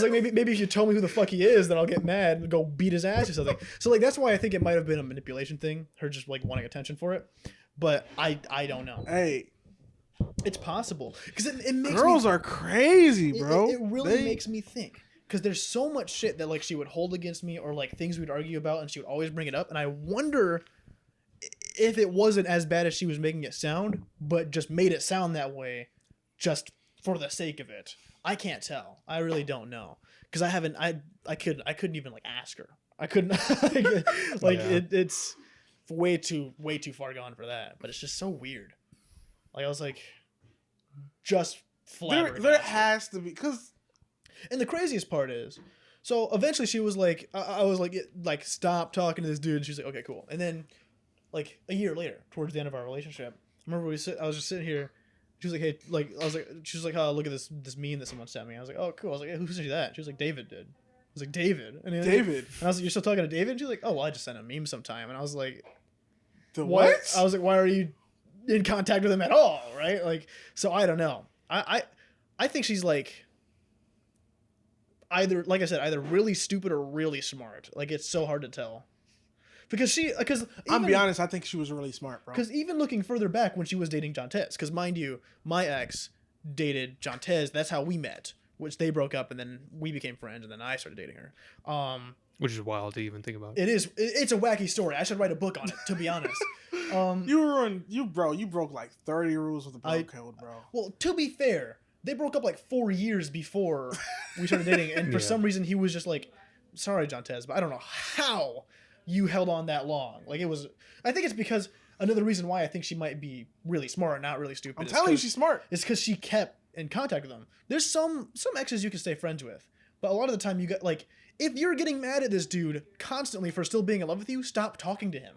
like, maybe if you tell me who the fuck he is, then I'll get mad and go beat his ass or something. So like that's why I think it might have been a manipulation thing. Her just like wanting attention for it. But I don't know. Hey, it's possible because it makes girls are crazy, bro. It really makes me think. Because there's so much shit that like she would hold against me or like things we'd argue about and she would always bring it up. And I wonder if it wasn't as bad as she was making it sound, but just made it sound that way just for the sake of it. I can't tell. I really don't know. Because I couldn't even like ask her. I couldn't it's way too far gone for that. But it's just so weird. Like I was like just flabbergasted. There has to be because. And the craziest part is, so eventually she was like, I was like, stop talking to this dude. And she's like, okay, cool. And then, like a year later, towards the end of our relationship, I remember I was just sitting here. She was like, hey, like I was like, she was like, oh, look at this meme that someone sent me. I was like, oh, cool. I was like, hey, who sent you that? She was like, David did. I was like, David. And David. And I was like, you're still talking to David? And she was like, oh, well, I just sent a meme sometime. And I was like, the what? I was like, why are you in contact with him at all? Right? Like, so I don't know. I think she's like. Either, like I said, either really stupid or really smart. Like, it's so hard to tell. Because I'll be honest, I think she was really smart, bro. Because even looking further back when she was dating Yanderes, because mind you, my ex dated Yanderes, that's how we met, which they broke up, and then we became friends, and then I started dating her. Which is wild to even think about. It's a wacky story. I should write a book on it, to be honest. You broke like 30 rules with the bro code, bro. Well, to be fair, they broke up like 4 years before we started dating, and for some reason he was just like, sorry, Yanderes, but I don't know how you held on that long. Like, it was, I think it's because another reason why I think she might be really smart and not really stupid. I'm telling you, she's smart. It's because she kept in contact with them. There's some exes you can stay friends with, but a lot of the time you get like, if you're getting mad at this dude constantly for still being in love with you, stop talking to him.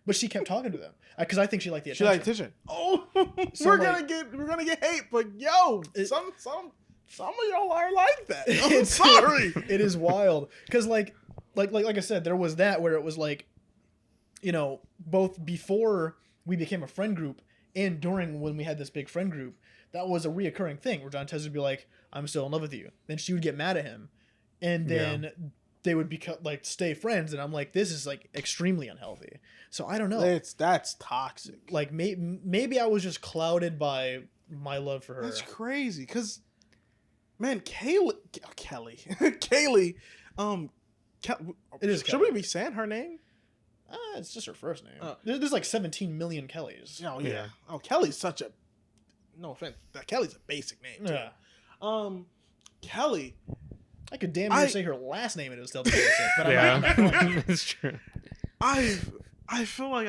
But she kept talking to them because I think she liked the attention. She liked attention. Oh, so we're gonna get hate, but yo, some of y'all are like that. I'm sorry. It is wild because like I said, there was that where it was like, you know, both before we became a friend group and during when we had this big friend group, that was a reoccurring thing where John Tez would be like, "I'm still in love with you," then she would get mad at him, and then. Yeah. They would become like stay friends, and I'm like, this is like extremely unhealthy. So I don't know. That's toxic. Like maybe I was just clouded by my love for her. That's crazy, cause man, Kaylee, it is. Should we be saying her name? It's just her first name. There's like 17 million Kellys. Oh yeah. Oh, Kelly's such a no offense, that Kelly's a basic name. Too. Yeah. Kelly. I could damn near say her last name and it was still basic, but Yeah, I'm not. that's true. I feel like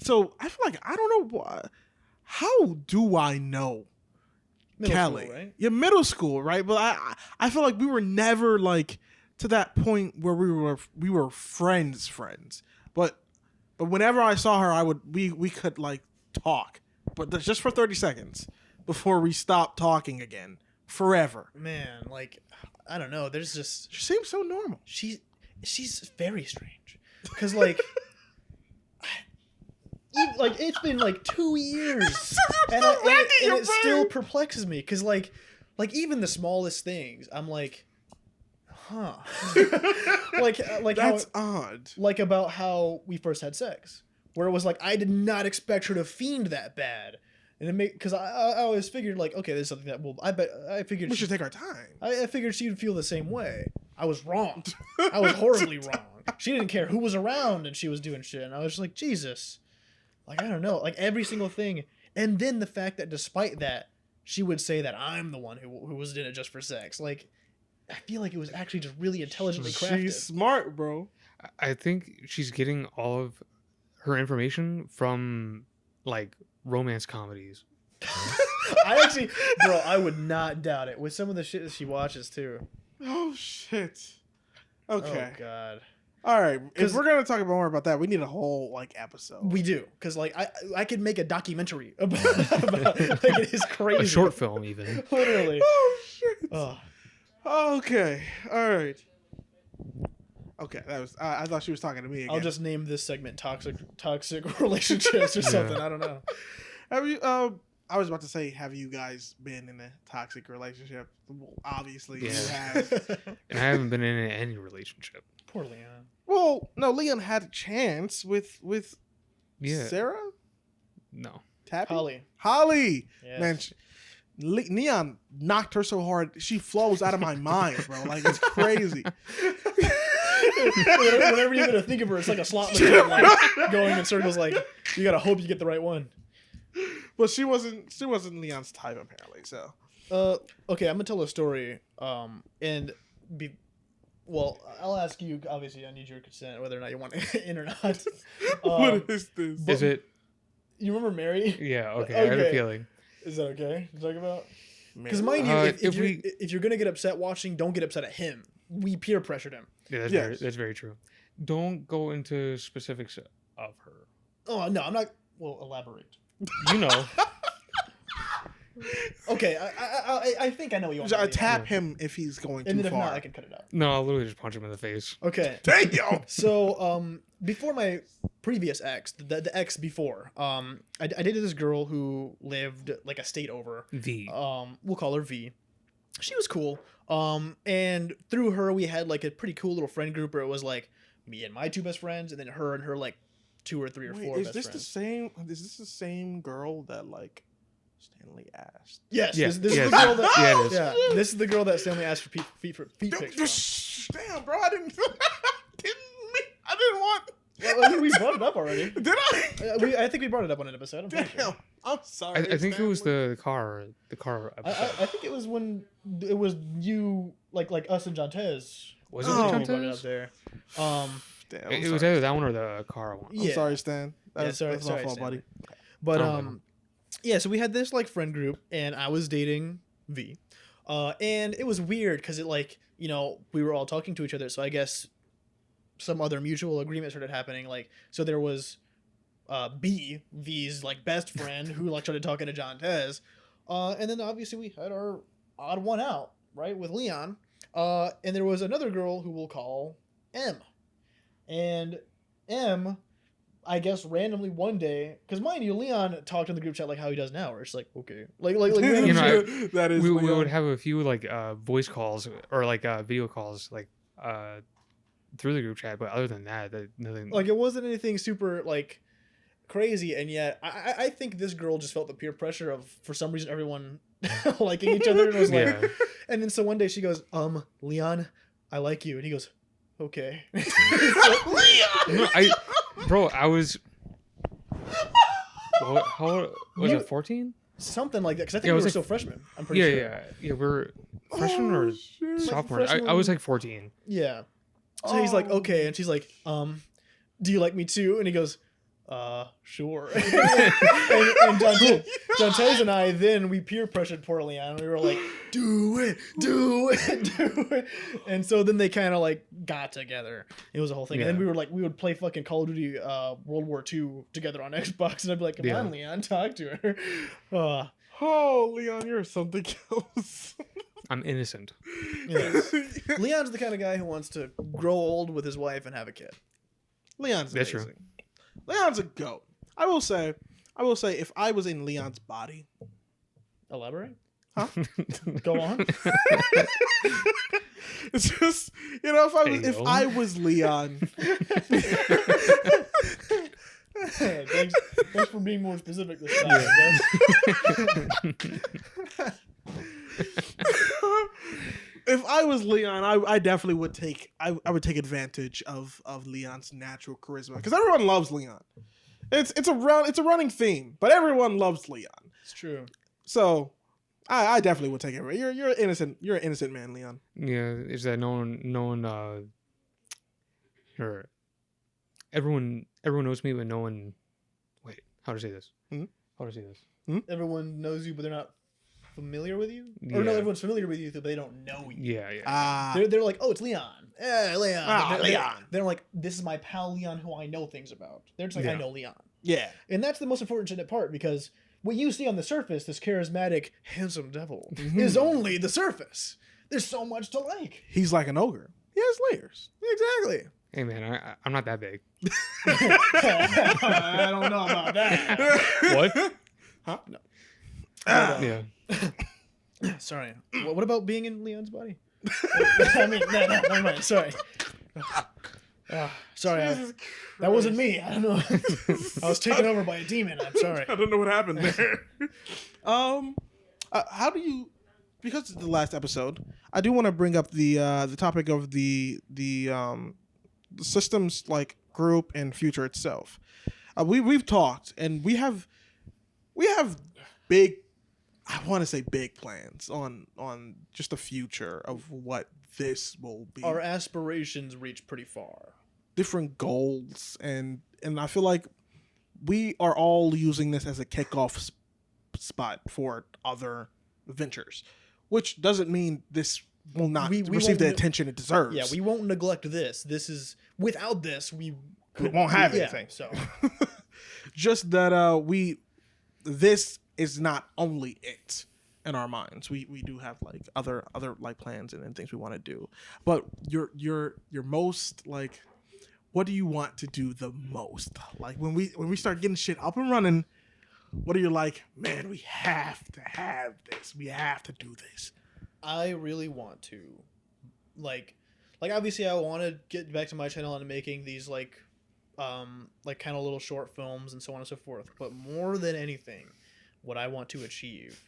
so I feel like I don't know why. How do I know Middle Kelly? school, right? Yeah, middle school, right? But I feel like we were never like to that point where we were friends. But whenever I saw her, we could like talk, but just for 30 seconds before we stopped talking again forever. Man, like I don't know. There's just She seems so normal. she's very strange because like. Like it's been like 2 years, and it still perplexes me because like even the smallest things, I'm like, huh, like That's how, odd. like about how we first had sex, where it was like I did not expect her to fiend that bad, and it because I always figured like okay, there's something that I figured We should take our time. I figured she would feel the same way. I was wrong. I was horribly wrong. She didn't care who was around, and she was doing shit, and I was just like Jesus. Like, I don't know, like every single thing. And then the fact that despite that, she would say that I'm the one who was in it just for sex. Like, I feel like it was actually just really intelligently crafted. She's smart, bro. I think she's getting all of her information from like romance comedies. I actually, bro, I would not doubt it with some of the shit that she watches too. Oh, shit. Okay. Oh, God. All right. If we're going to talk more about that, we need a whole like episode. We do. Because, like, I could make a documentary about like, it is crazy. A short film, even. Literally. Oh, shit. Oh. Okay. All right. Okay. That was. I thought she was talking to me again. I'll just name this segment toxic relationships or something. I don't know. Have you? I was about to say, have you guys been in a toxic relationship? Well, obviously, you have. And I haven't been in any relationship. Poor Leon. Well, no, Leon had a chance with Yeah. Sarah? No. Tabby? Holly. Holly! Yes. Man, Leon knocked her so hard, she flows out of my mind, bro. Like, it's crazy. Whenever you're gonna think of her, it's like a slot machine, like going in circles. Like you gotta hope you get the right one. But she wasn't Leon's type, apparently, so. Okay, I'm gonna tell a story. Well, I'll ask you. Obviously, I need your consent, whether or not you want it in or not. What is this? Is it? You remember Mary? Yeah. Okay. I had a feeling. Is that okay to talk about? Because Mary? mind you, if you're gonna get upset watching, don't get upset at him. We peer pressured him. Yeah, Yes. that's very true. Don't go into specifics of her. Oh no, I'm not. Well, elaborate. You know. Okay, I think I know what you want. I to do. tap him if he's going And too then if far. not, I can cut it out. No, I'll literally just punch him in the face. Okay. Damn! So, before my previous ex, the ex before, I dated this girl who lived like a state over. V. We'll call her V. She was cool. And through her, we had like a pretty cool little friend group where it was like me and my two best friends, and then her and her like 2 or 3 or 4 Is best this friends. is this the same girl that like Stanley asked? Yes. Yeah, This is yes. the girl that. Yeah, it is. Yeah. This is the girl that Stanley asked for feet pics from. Damn, bro, I didn't want. Well, we brought it up already. Did I? I think we brought it up on an episode. I'm pretty Damn, sure. I'm sorry. I think it was Stanley. the car episode. I think it was when it was you, like us and Jantes. Was it Oh. with We brought it up Chantes? there. Damn, It was either that one or the car one. Yeah. I'm sorry, Stan. That's sorry, my fault, Stanley. buddy. But I don't know. yeah. So we had this like friend group, and I was dating V, and it was weird because it like we were all talking to each other. So I guess some other mutual agreement started happening. Like so there was V's like best friend who like started talking to Jantes, and then obviously we had our odd one out right with Leon, and there was another girl who we'll call M, and M. I guess randomly one day, because mind you, Leon talked in the group chat like how he does now, where it's like okay, like random You know, shit. that is. we Leon. would have a few like voice calls or like video calls like through the group chat, but other than that, nothing. Like it wasn't anything super like crazy, and yet I think this girl just felt the peer pressure of for some reason everyone liking each other, and was like, Yeah. and then so one day she goes, Leon, I like you, and he goes, okay. No, I was. How old was it? 14? something like that. Because I think Yeah, it we was were like- still freshmen. I'm pretty Yeah, sure. yeah. We're freshmen or shit. sophomore. I was like 14. Yeah. So he's like, Oh. okay, and she's like, do you like me too? And he goes, sure. and Dantes and I then we peer pressured poor Leon, and we were like, do it. And so then they kind of like got together. It was a whole thing. Yeah. And then we were like, we would play fucking Call of Duty World War II together on Xbox, and I'd be like, come on, Leon, talk to her. Oh, Leon, you're something else. I'm innocent. Yeah. Leon's the kind of guy who wants to grow old with his wife and have a kid. Leon's That's amazing. true. Leon's a goat. I will say, if I was in Leon's body, Elaborate? huh? Go on. It's just, if Ayo. I was Leon. Hey, thanks for being more specific this time. If I was Leon, I definitely would take I would take advantage of Leon's natural charisma, because everyone loves Leon. It's a running theme, but everyone loves Leon. It's true. So I definitely would take it. You're innocent. You're an innocent man, Leon. Yeah, is that no one or everyone knows me, but no one. Wait, how to say this? Mhm. How to say this? Everyone knows you, but they're not familiar with you. Or no, Yeah. everyone's familiar with you, but they don't know you. Yeah. They're like, oh, it's Leon. Yeah, Leon. Ah, They're- Leon. They're like, this is my pal Leon, who I know things about. They're just like, I Yeah. know Leon, yeah. and that's the most unfortunate part, because what you see on the surface, this charismatic, handsome devil, Mhm. is only the surface. There's so much to like. He's like an ogre. He has layers. Exactly. Hey man, I'm not that big. I don't know about that. What? Huh? No. Yeah. Sorry. What about being in Leon's body? I mean, no, never mind. Sorry. Sorry. Jesus That wasn't Christ. me. I don't know. I was taken over by a demon. I'm sorry. I don't know what happened there. How do you? Because it's the last episode, I do want to bring up the topic of the systems like group and future itself. We've talked, and we have big, I want to say big plans on just the future of what this will be. Our aspirations reach pretty far. Different goals, and I feel like we are all using this as a kickoff spot for other ventures, which doesn't mean this will not We receive the won't- attention it deserves. Yeah, we won't neglect this. This is without this, we won't have yeah, anything. So Just that this is not only it in our minds. We do have like other like plans and things we want to do. But your most like, what do you want to do the most? Like when we start getting shit up and running, what are you like, man, we have to have this. We have to do this. I really want to, like obviously I want to get back to my channel and making these like kind of little short films and so on and so forth. But more than anything, what I want to achieve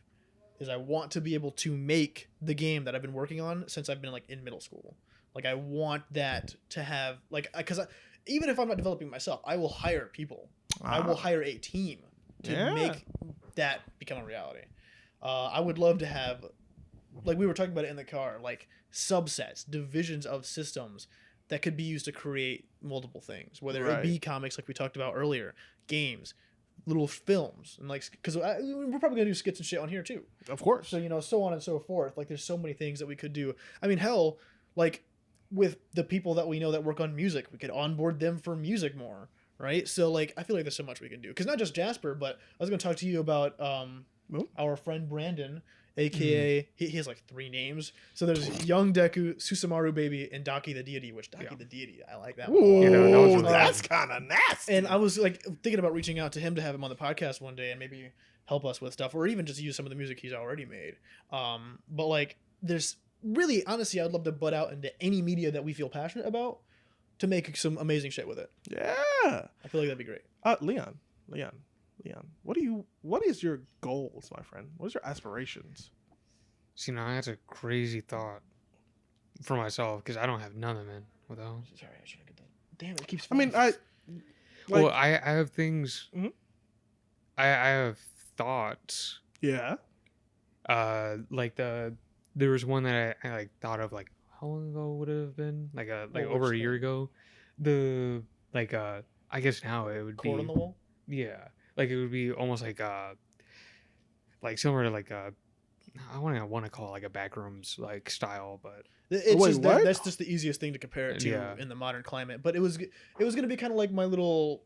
is I want to be able to make the game that I've been working on since I've been like in middle school. Like I want that to have like, because even if I'm not developing myself, I will hire people. I will hire a team to make that become a reality. I would love to have, like we were talking about it in the car, like subsets, divisions of systems that could be used to create multiple things, whether it be comics like we talked about earlier, games, little films, and like, because we're probably gonna do skits and shit on here too. Of course. So so on and so forth. Like there's so many things that we could do. I mean, hell, like with the people that we know that work on music, we could onboard them for music more, right? So like I feel like there's so much we can do. Because not just Jasper, but I was gonna talk to you about our friend Brandon, aka he has like 3 names. So there's Young Deku, Susamaru Baby, and Daki the Deity. Which Daki the Deity, I like that one. You know, that was really that's kind of nasty. And I was like thinking about reaching out to him to have him on the podcast one day and maybe help us with stuff, or even just use some of the music he's already made. But like, there's really, honestly, I'd love to butt out into any media that we feel passionate about to make some amazing shit with it. Yeah. I feel like that'd be great. Leon, what is your goals, my friend? What is your aspirations? See, now that's a crazy thought for myself because I don't have none of it. What the hell? Sorry, I should get that. Damn, it keeps. I mean, Well, I have things. Mhm. I have thoughts Yeah. Like there was one that I like thought of like how long ago would it have been? Like over a year ago. The like I guess now it would Cord be on the wall. yeah. Like it would be almost like similar to like I want to call it like a backrooms like style, but It's Wait, just what? that's just the easiest thing to compare it to Yeah. in the modern climate. But it was gonna be kind of like my little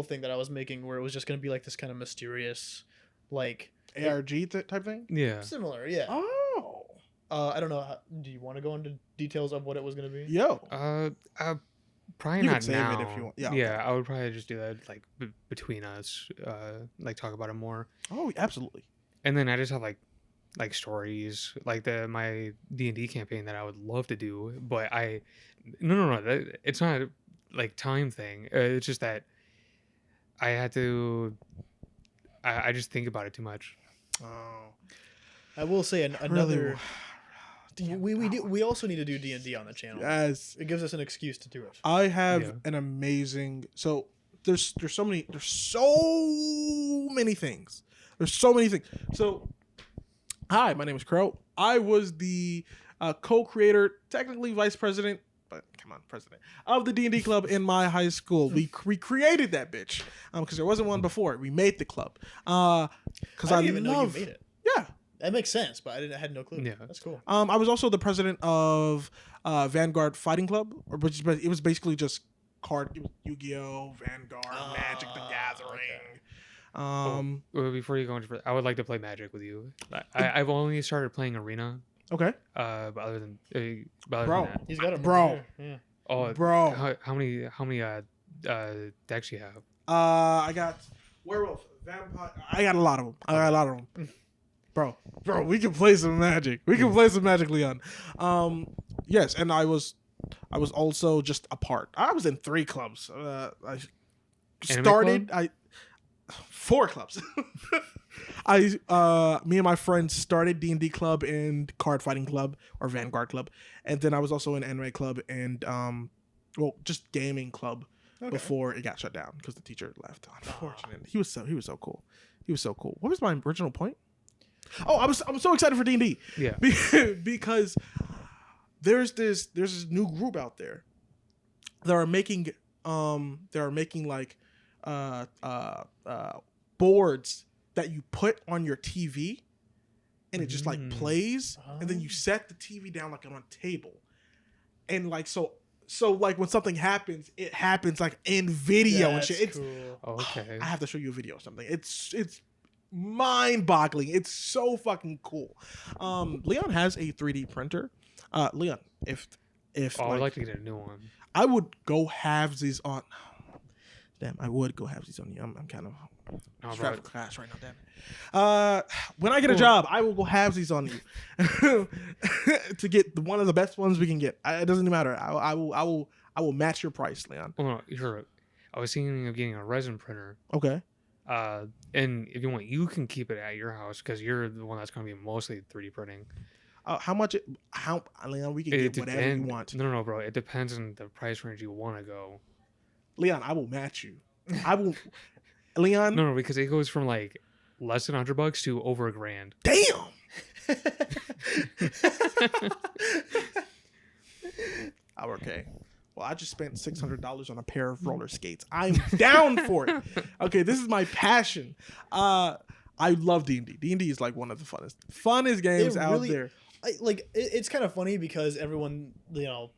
thing that I was making, where it was just gonna be like this kind of mysterious, like ARG type thing. yeah. similar, yeah. Oh. I don't know. Do you want to go into details of what it was gonna be? Yo. Probably You not can save now. it if you want. Yeah. Yeah, I would probably just do that like between us, like talk about it more. Oh, absolutely. And then I just have like stories like my D&D campaign that I would love to do, but no, it's not like time thing. It's just that I had to. I just think about it too much. Oh. I will say another. Damn, We also need to do D&D on the channel. Yes. It gives us an excuse to do it. I have Yeah. an amazing. So there's so many things. There's so many things. So, hi, my name is Crow. I was the co-creator, technically vice president, but come on, president of the D&D club in my high school. We created that bitch because there wasn't one before. We made the club because I didn't even know you made it. Yeah. That makes sense, but I had no clue. Yeah. That's cool. I was also the president of Vanguard Fighting Club, but it was basically just card. It was Yu-Gi-Oh, Vanguard, Magic the Gathering. Well, before you go into further, I would like to play Magic with you. I've only started playing Arena. Okay, But other than Bro. that, He's got a Bro. Yeah. oh, bro. how many decks you have? I got Werewolf, Vampire. I got a lot of them. Bro, we can play some Magic. We can play some Magic, Leon. Yes, and I was also just a part. I was in 3 clubs. I started. 4 clubs. Me and my friends started D&D club and card fighting club or Vanguard club, and then I was also in anime club and just gaming club before it got shut down because the teacher left. Unfortunately, he was so cool. What was my original point? Oh, I'm so excited for D&D. Yeah. Because there's this new group out there that are making like boards that you put on your TV and it just like plays and then you set the TV down like on a table. And like so like when something happens, it happens like in video and shit. It's cool. Okay. I have to show you a video or something. It's mind-boggling. It's so fucking cool. Leon has a 3D printer. Leon, if I would like to get a new one. I would go halvesies on. Damn, I would go halvesies on you. I'm kind of strapped for class right now. Damn it. When I get a job, I will go halvesies on you to get one of the best ones we can get. It doesn't even matter. I will match your price, Leon. Well, no, you're. I was thinking of getting a resin printer. Okay. And if you want, you can keep it at your house because you're the one that's going to be mostly 3D printing. How much? Leon, we can get whatever you want. No, bro. It depends on the price range you want to go. Leon, I will match you. I will. Leon. No, because it goes from like less than $100 to over $1,000. Damn. Okay. Well, I just spent $600 on a pair of roller skates. I'm down for it. Okay, this is my passion. I love D&D. D&D is like one of the funnest games out there. It's kind of funny because everyone,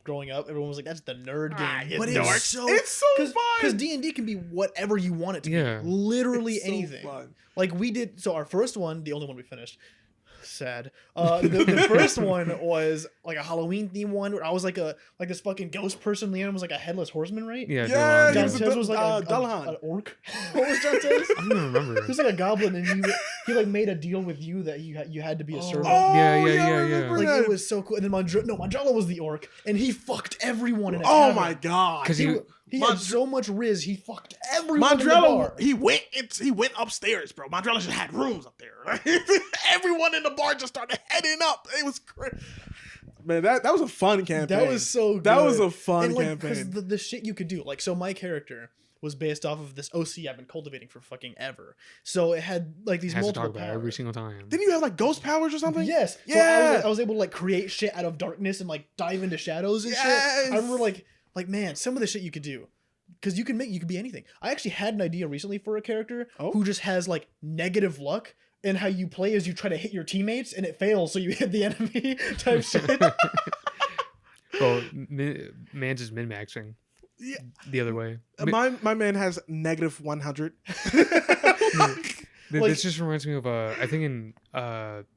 growing up, everyone was like, "That's the nerd game," but it's so fun because D&D can be whatever you want it to be, literally It's so anything. fun. Like we did. So our first one, the only one we finished. Sad. The first one was like a Halloween theme one where I was like this fucking ghost person. Leon was like a headless horseman, right? Yeah. Yeah, John he Tez was like Dullahan. an orc. What was John Tez? I don't remember. He was like a goblin, and he like made a deal with you that you had to be a servant. Yeah. I remember Like that. it was so cool. And then Mandrala was the orc, and he fucked everyone in a Oh tavern. my god! Because He had so much riz, he fucked everyone in the bar. Mandrella, he went upstairs, bro. Mandrella just had rooms up there. Everyone in the bar just started heading up. It was crazy. Man, that was a fun campaign. That was so good. That was a fun and like, campaign. because the shit you could do. Like, so my character, was based off of this OC I've been cultivating for fucking ever. So it had like these Has to multiple talk about it powers. every single time. Didn't you have like ghost powers or something? Yes. Yeah. So I was able to like create shit out of darkness and like dive into shadows and Yes. shit. I remember like man, some of the shit you could do. Because you could be anything. I actually had an idea recently for a character who just has like negative luck, and how you play is you try to hit your teammates and it fails, so you hit the enemy type shit. Well, man's is min-maxing. Yeah. The other way. My man has negative 100. This just reminds me of I think in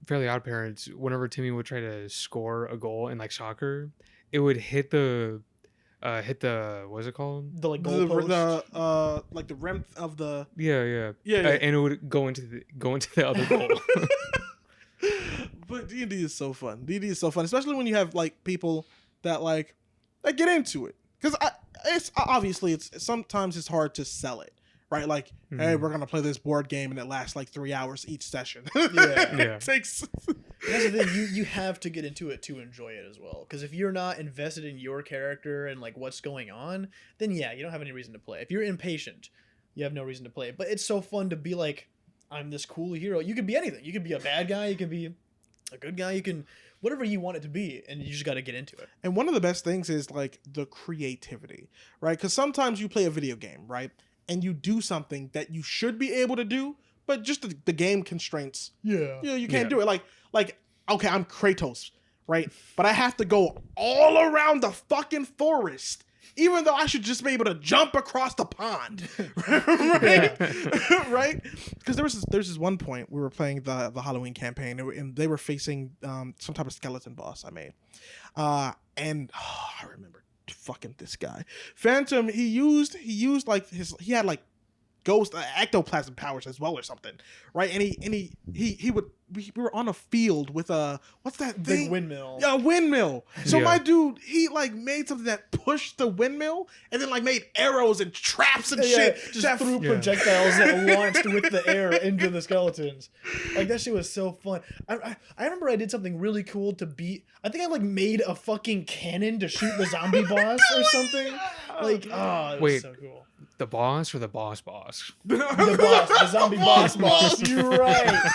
Fairly Odd Parents, whenever Timmy would try to score a goal in like soccer, it would hit the what's it called? The like goal post. Like the rim of the Yeah. yeah. And it would go into the other goal. But D&D is so fun. D&D is so fun, especially when you have like people that get into it. Because it's obviously it's sometimes it's hard to sell it, right? Like, hey, we're gonna play this board game and it lasts like 3 hours each session. Yeah. It takes. That's the thing. You have to get into it to enjoy it as well. Because if you're not invested in your character and like what's going on, then yeah, you don't have any reason to play. If you're impatient, you have no reason to play. But it's so fun to be like, I'm this cool hero. You could be anything. You could be a bad guy. You could be a good guy. You can whatever you want it to be, and you just got to get into it. And one of the best things is like the creativity, right? Because sometimes you play a video game, right, and you do something that you should be able to do, but just the game constraints. Yeah. Yeah, you can't do it. Like okay, I'm Kratos, right? But I have to go all around the fucking forest, even though I should just be able to jump across the pond, right? Right? Because there's this one point we were playing the Halloween campaign, and they were facing some type of skeleton boss I made, and I remember fucking this guy, Phantom. He used like he had like ghost ectoplasm powers as well or something, right? And we were on a field with a what's that thing? Big windmill. Yeah, a windmill. So Yeah. my dude, he like made something that pushed the windmill and then like made arrows and traps and shit. Just that threw Yeah. projectiles that launched with the air into the skeletons. Like that shit was so fun. I remember I did something really cool to beat. I think I like made a fucking cannon to shoot the zombie boss or something. Like, oh, it was Wait. so cool. The boss or the boss? The boss, the zombie boss. You're right.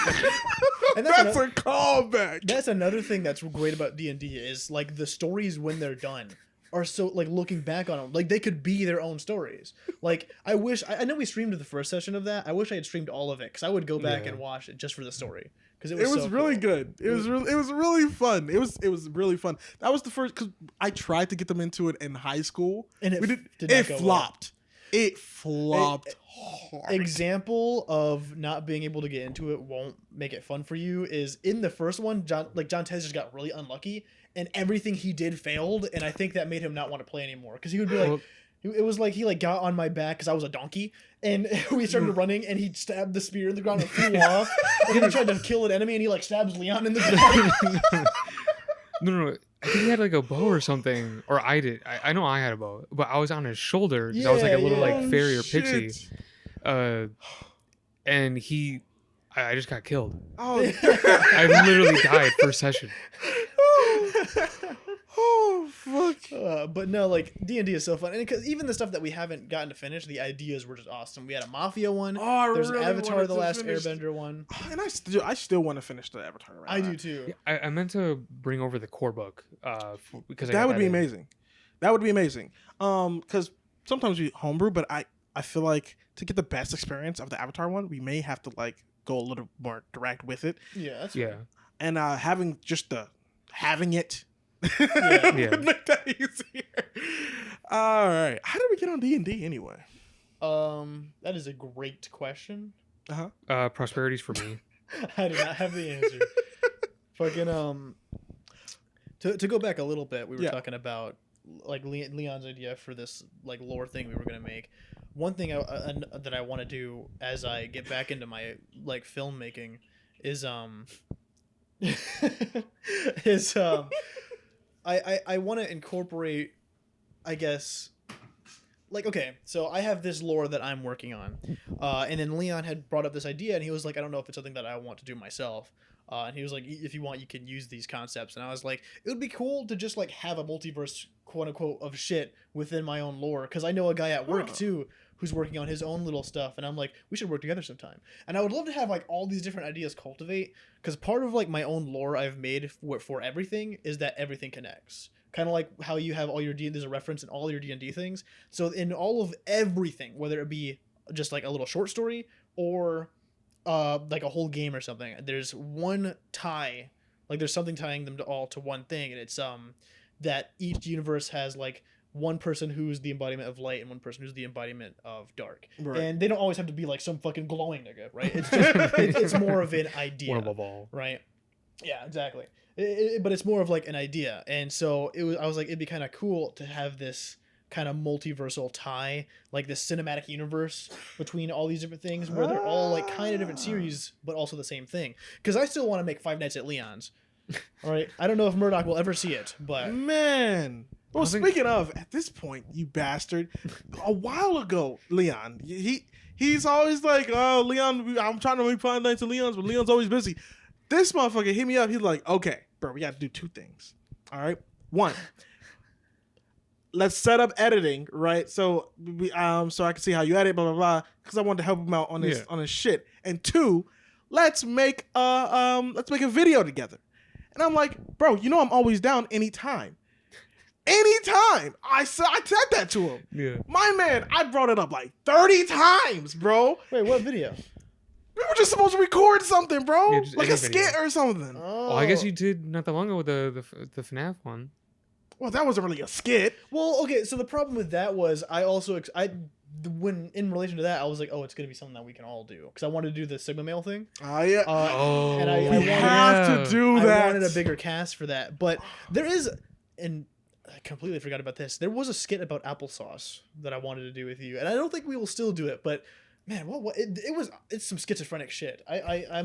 And That's a callback. That's another thing that's great about D&D is like the stories when they're done are so like looking back on them, like they could be their own stories. Like I wish I know we streamed the first session of that. I wish I had streamed all of it because I would go back Yeah. and watch it just for the story because It was so really cool. good. It was really fun. It was really fun. That was the first because I tried to get them into it in high school And it we did not it go well. flopped. It flopped hard. Example of not being able to get into it won't make it fun for you is in the first one, John Tez just got really unlucky and everything he did failed, and I think that made him not want to play anymore because he would be like, it was like he like got on my back because I was a donkey, and we started running, and he stabbed the spear in the ground and flew off, and then he tried to kill an enemy, and he like stabs Leon in the back. No. I think he had like a bow or something, or I did. I know I had a bow, but I was on his shoulder because I was like a little Yeah. like fairy or Shit. pixie, and I just got killed. Oh, I literally died first session. oh fuck. But no, like D&D is so fun, and because even the stuff that we haven't gotten to finish, the ideas were just awesome. We had a Mafia one. Oh, I There's really an Avatar: wanted The to Last finish- Airbender one. And I still want to finish the Avatar. Right I now. do too. I meant to bring over the core book because I That got would be in. amazing. That would be amazing. Because sometimes we homebrew, but I feel like to get the best experience of the Avatar one, we may have to like go a little more direct with it, Yeah, that's Yeah. and having it. Yeah. would make that easier. All right, how did we get on D&D anyway? That is a great question. Prosperity's for me. I do not have the answer. Fucking to go back a little bit, we were Yeah. talking about like Leon's idea for this like lore thing we were gonna make. One thing that I want to do as I get back into my like filmmaking is I want to incorporate, I guess. Like, okay, so I have this lore that I'm working on, and then Leon had brought up this idea, and he was like, I don't know if it's something that I want to do myself, and he was like, if you want, you can use these concepts, and I was like, it would be cool to just like have a multiverse, quote unquote, of shit within my own lore, because I know a guy at work too who's working on his own little stuff, and I'm like, we should work together sometime. And I would love to have like all these different ideas cultivate, because part of like my own lore I've made for everything is that everything connects. Kind of like how you have all your there's a reference in all your D&D things. So in all of everything, whether it be just like a little short story or like a whole game or something, there's one tie, like there's something tying them all to one thing, and it's that each universe has like one person who's the embodiment of light and one person who's the embodiment of dark. Right. And they don't always have to be like some fucking glowing nigga, right? It's just it's more of an idea. One above all. Right. Yeah, exactly. But it's more of like an idea. And so I was like, it'd be kind of cool to have this kind of multiversal tie, like this cinematic universe between all these different things where they're all like kind of different series, but also the same thing. Because I still want to make Five Nights at Leon's. All right. I don't know if Murdoch will ever see it, but man. Well, speaking of, at this point, you bastard, a while ago, Leon, he's always like, oh, Leon, I'm trying to make Five Nights at Leon's, but Leon's always busy. This motherfucker hit me up. He's like, okay, bro, we got to do two things. All right. One, let's set up editing, right? So so I can see how you edit, blah, blah, blah, because I wanted to help him out on his shit. And two, let's make a video together. And I'm like, bro, you know I'm always down anytime. Anytime. I said that to him. Yeah. My man, I brought it up like 30 times, bro. Wait, what video? We were just supposed to record something, bro. Yeah, like a skit or something. Oh, I guess you did not that long ago with the FNAF one. Well, that wasn't really a skit. Well, okay, so the problem with that was when in relation to that, I was like, oh, it's going to be something that we can all do. Because I wanted to do the Sigma Mail thing. Oh, yeah. And I have to do that. I wanted a bigger cast for that. But there is, and I completely forgot about this, there was a skit about applesauce that I wanted to do with you. And I don't think we will still do it, but man, it's some schizophrenic shit. I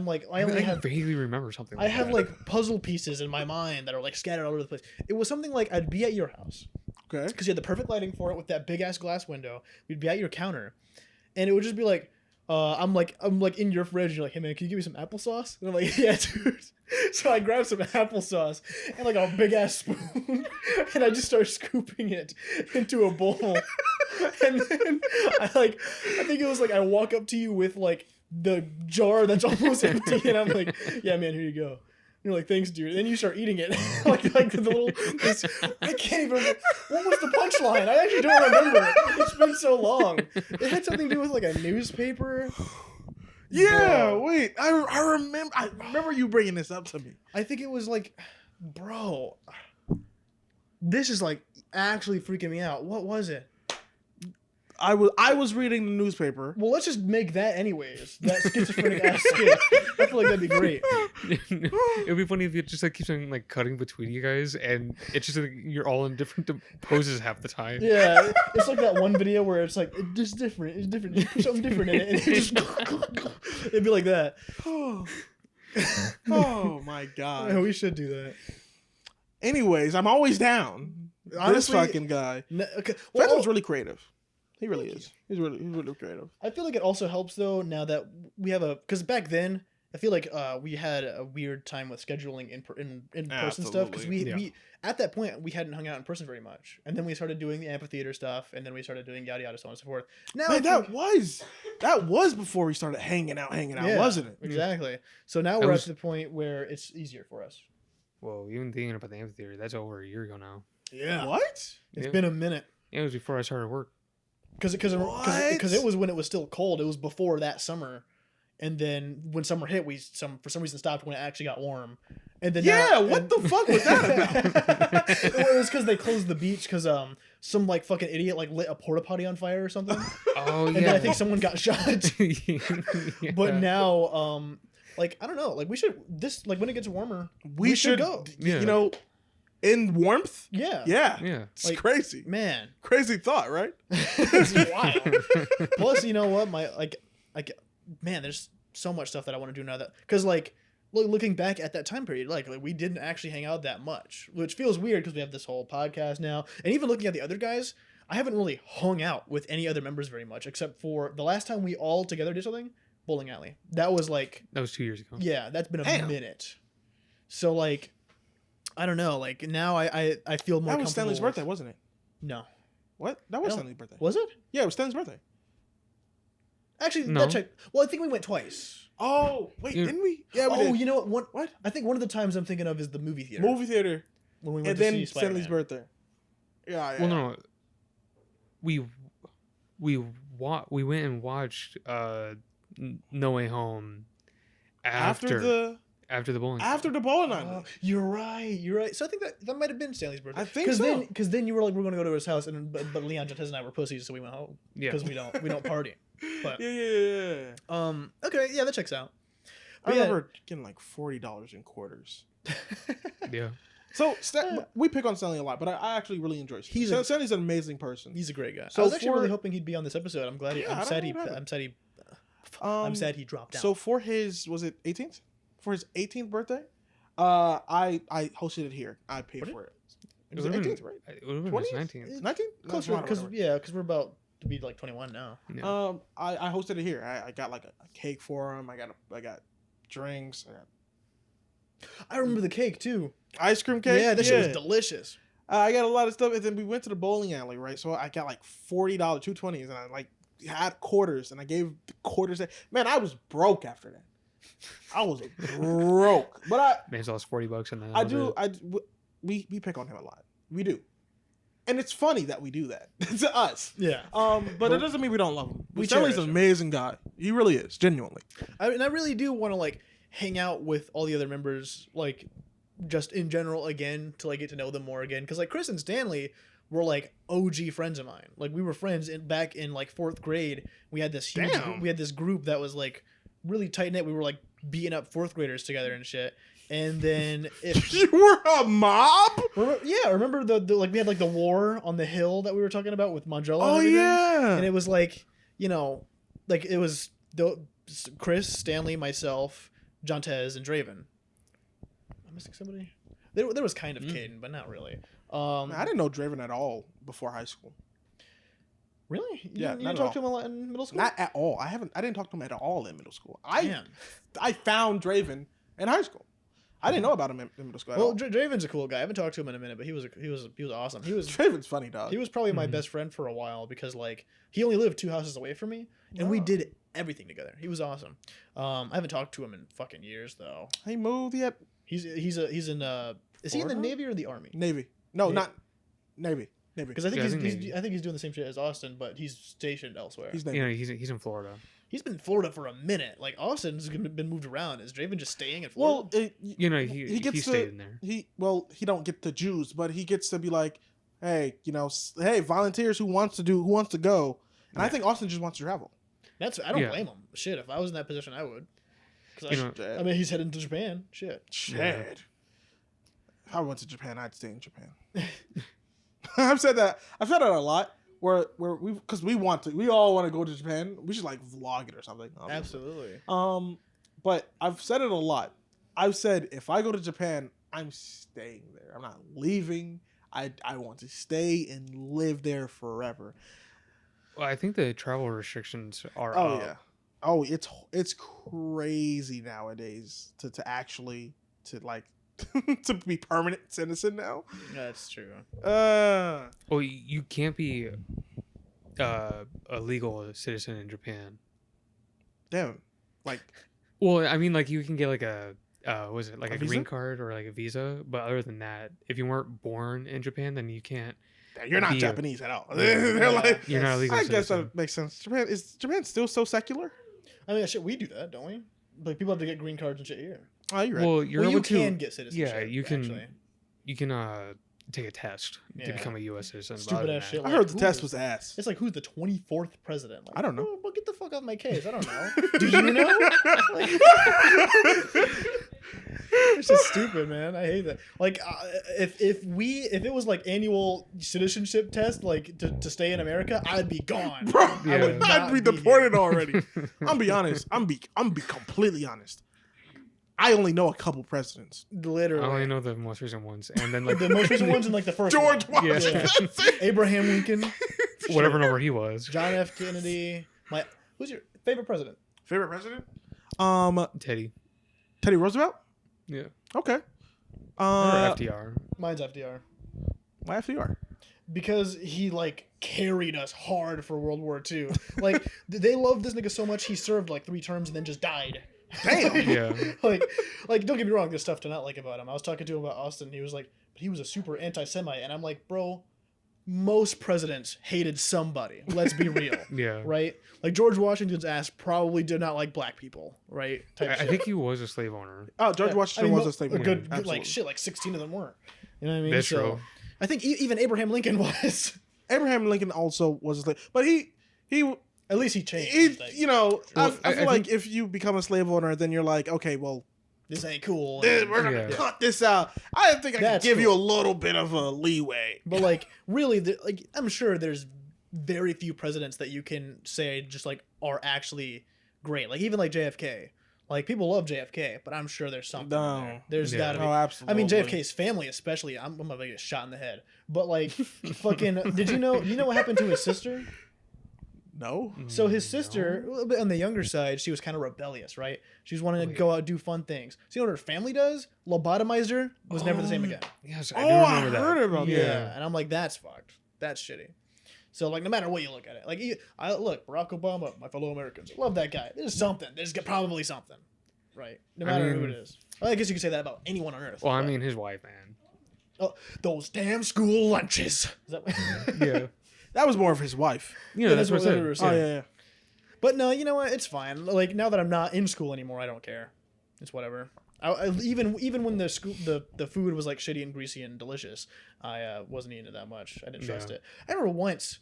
vaguely remember something like I have like puzzle pieces in my mind that are like scattered all over the place. It was something like I'd be at your house. Okay. Because you had the perfect lighting for it with that big ass glass window. We'd be at your counter, and it would just be like, I'm like in your fridge. And you're like, hey man, can you give me some applesauce? And I'm like, yeah, dude. So I grabbed some applesauce and like a big ass spoon, and I just start scooping it into a bowl. And then I think it was like I walk up to you with like the jar that's almost empty, and I'm like, yeah man, here you go. You're like, thanks, dude. And then you start eating it. like the little. I can't even remember. What was the punchline? I actually don't remember. It's been so long. It had something to do with like a newspaper. Yeah, bro. Wait. I remember you bringing this up to me. I think it was like, bro, this is like actually freaking me out. What was it? I was reading the newspaper. Well, let's just make that anyways. That schizophrenic ass skit. I feel like that'd be great. It'd be funny if it just like keeps on like cutting between you guys, and it's just like you're all in different poses half the time. Yeah, it's like that one video where it's like it's just different. It's different. You put something different in it, and it just it'd be like that. Oh my god. Yeah, we should do that. Anyways, I'm always down. Honestly, this fucking guy. Okay. Fred's really creative. He really is. He's really creative. I feel like it also helps though now that we have because back then I feel like we had a weird time with scheduling in person stuff because we at that point we hadn't hung out in person very much, and then we started doing the amphitheater stuff, and then we started doing yada yada so on and so forth. Now man, that was before we started hanging out, wasn't it? Exactly. So now we're at the point where it's easier for us. Whoa, even thinking about the amphitheater, that's over a year ago now. Yeah. What? It's been a minute. Yeah, it was before I started work. Because it was when it was still cold. It was before that summer, and then when summer hit, we for some reason stopped when it actually got warm. And then what the fuck was that about? It was because they closed the beach because some like fucking idiot like lit a porta potty on fire or something. Oh yeah. And then I think someone got shot. Yeah. But now like I don't know, like we should when it gets warmer, we should go. Yeah. You know. In warmth? Yeah. It's like, crazy. Man. Crazy thought, right? It's wild. Plus, you know what? Man, there's so much stuff that I want to do now because looking back at that time period, like we didn't actually hang out that much, which feels weird because we have this whole podcast now. And even looking at the other guys, I haven't really hung out with any other members very much, except for the last time we all together did something, bowling alley. That was 2 years ago. Yeah, that's been a minute. So I don't know. Like now, I feel more. That was Stanley's birthday, wasn't it? No. What? That was Stanley's birthday. Was it? Yeah, it was Stanley's birthday. Actually, No. that check. Well, I think we went twice. Oh wait, You- didn't we? Yeah, we Oh, did. you know what? What? I think one of the times I'm thinking of is the movie theater. Movie theater, when we went and to then see Stanley's Spider-Man. birthday. Yeah. Well, no. We went and watched No Way Home after the bowling. After the bowling Oh, alley. you're right. So I think that might have been Stanley's birthday. I think so. Because then you were like, we're going to go to his house, and but Leon, Jantez, and I were pussies, so we went home. Yeah. Because we don't party. But Yeah. okay, yeah, that checks out. I But yeah. remember getting like $40 in quarters. Yeah. So we pick on Stanley a lot, but I actually really enjoy Stanley. Stanley's an amazing person. He's a great guy. So I was actually for- really hoping he'd be on this episode. I'm glad. Yeah, I I'm don't sad know he. what happened. I'm sad he dropped out. So for his, was it 18th? For his 18th birthday, I hosted it here. I paid What for it. It It was would've 18th, been- right? It would have been 20th? 19th. 19th? closer because we're about to be like 21 now. Yeah. I hosted it here. I got like a cake for him. I got drinks. I got I remember the cake too. ice cream cake. Yeah, that shit was delicious. I got a lot of stuff, and then we went to the bowling alley, right? So I got like $40, $2.20s, and I like had quarters, and I gave quarters. Man, I was broke after that. I was broke, but Man's lost $40 and then we pick on him a lot. We do, and it's funny that we do that to us. Yeah. But it doesn't mean we don't love him. We Stanley's cherish an him. amazing guy. He really is, genuinely. I really do want to like hang out with all the other members, like just in general again, to like get to know them more again. Because like Chris and Stanley were like OG friends of mine. Like we were friends back in like 4th grade. We had this huge Damn. we had this group that was like really tight knit. We were like beating up 4th graders together and shit. And then if You were a mob? remember the like we had like the war on the hill that we were talking about with Mandela. Oh and everything? yeah. And it was like, you know, like it was Chris, Stanley, myself, Jantez, and Draven. Am I missing somebody? There was kind of Caden, but not really. I didn't know Draven at all before high school. Really? You Yeah, didn't not at talk to all. him a lot in middle school? Not at all. I didn't talk to him at all in middle school. Man. I found Draven in high school. I didn't know about him in middle school at Well, all. Draven's a cool guy. I haven't talked to him in a minute, but he was awesome. Draven's funny, dog. He was probably my Mhm. best friend for a while because like he only lived 2 houses away from me, and we Oh. did everything together. He was awesome. I haven't talked to him in fucking years though. He moved yet? He's in is he in the Florida? Navy or the Army? Navy. No, Navy. not Navy. Navy. Because I think Yeah, I he's, think Navy. I think he's doing the same shit as Austin, but he's stationed elsewhere. He's Navy. You know, he's in Florida. He's been in Florida for a minute. Like Austin's been moved around. Is Draven just staying in Florida? Well, You know, he gets stayed in there. he don't get the Jews, but he gets to be like, hey, hey, volunteers who wants to go, and I Yeah. think Austin just wants to travel. I don't yeah. blame him. Shit, if I was in that position, I would. You Because know- I mean, he's heading to Japan. Shit. Shit. If I went to Japan, I'd stay in Japan. I've said that a lot. Where we all want to go to Japan. We should like vlog it or something. obviously. Absolutely. But I've said it a lot. I've said if I go to Japan, I'm staying there. I'm not leaving. I want to stay and live there forever. Well, I think the travel restrictions are Oh up. yeah. Oh, it's crazy nowadays to actually like to be permanent citizen now. That's true. Well, you can't be a legal citizen in Japan. Damn. Like Well, I mean, like you can get like a was it like A a visa? green card or like a visa, but other than that, if you weren't born in Japan, then you can't. you're not Be a- Japanese at all. Yeah. They're like You're not a legal I guess citizen. that makes sense. Is Japan still so secular? I mean, shit, we do that, don't we? Like people have to get green cards and shit here. Oh, you're right. Well, you're Well, able you to. can get citizenship. Yeah, you can. Actually. You can take a test to Yeah. become a U.S. citizen. but Stupid other than ass that- shit. I like, heard the who test is- was ass. It's like who's the 24th president? Like, I don't know. Well, get the fuck off my case. I don't know. Do you know? Like, it's just stupid, man. I hate that. Like, if it was like annual citizenship test, like to stay in America, I'd be gone. Bro, Yeah. I would I'd not be here. deported already. I'm be honest. I'm be completely honest. I only know a couple presidents. I Literally. only know the most recent ones, and then like the most recent ones and like the first George one. Washington. Yeah. Abraham Lincoln, whatever number he was. John F. Kennedy. Who's your favorite president? Favorite president? Teddy. Teddy Roosevelt. Yeah. Okay. Or FDR. Mine's FDR. Why FDR? because he like carried us hard for World War II. Like they loved this nigga so much he served like 3 terms and then just died. Damn. Yeah. like don't get me wrong, there's stuff to not like about him. I was talking to him about Austin. He was like, but he was a super anti-Semite, and I'm like, bro, most presidents hated somebody. Let's be real. Yeah. Right? Like George Washington's ass probably did not like black people, right? I think he was a slave owner. Oh, George Washington was a slave owner. Good, like shit, like 16 of them weren't. You know what I mean? That's true. I think even Abraham Lincoln was. Abraham Lincoln also was a slave, but he At least he changed. Like, you know, Well, I feel I like think- if you become a slave owner, then you're like, okay, well, this ain't cool. we're gonna Yeah. cut this out. I think I can That's give you a cool. little bit of a leeway. But like, really, like I'm sure there's very few presidents that you can say just like are actually great. Like even like JFK. Like people love JFK, but I'm sure there's something. No. There. There's Yeah. gotta be. Oh, absolutely. I mean, JFK's family, especially. I'm gonna get shot in the head. But like, fucking. Did you know? You know what happened to his sister? No. So his sister, a little bit on the younger side, she was kind of rebellious, right? She was wanting to go out and do fun things. So you know what her family does? Lobotomized her. Was never the same again. Yes, I Oh, do I remember that. heard about Yeah. that. And I'm like, that's fucked. That's shitty. So like, no matter what you look at it, like, look, Barack Obama, my fellow Americans, love that guy. There's something. There's probably something, right? No matter who it is. Well, I guess you could say that about anyone on Earth. Well, I but- mean, his wife, man. oh, those damn school lunches. Is that what? Yeah. That was more of his wife. Yeah, Yeah, that's what I they said. were Oh yeah. But no, you know what? It's fine. Like now that I'm not in school anymore, I don't care. It's whatever. Even when the school the food was like shitty and greasy and delicious, I wasn't eating it that much. I didn't trust it. I remember once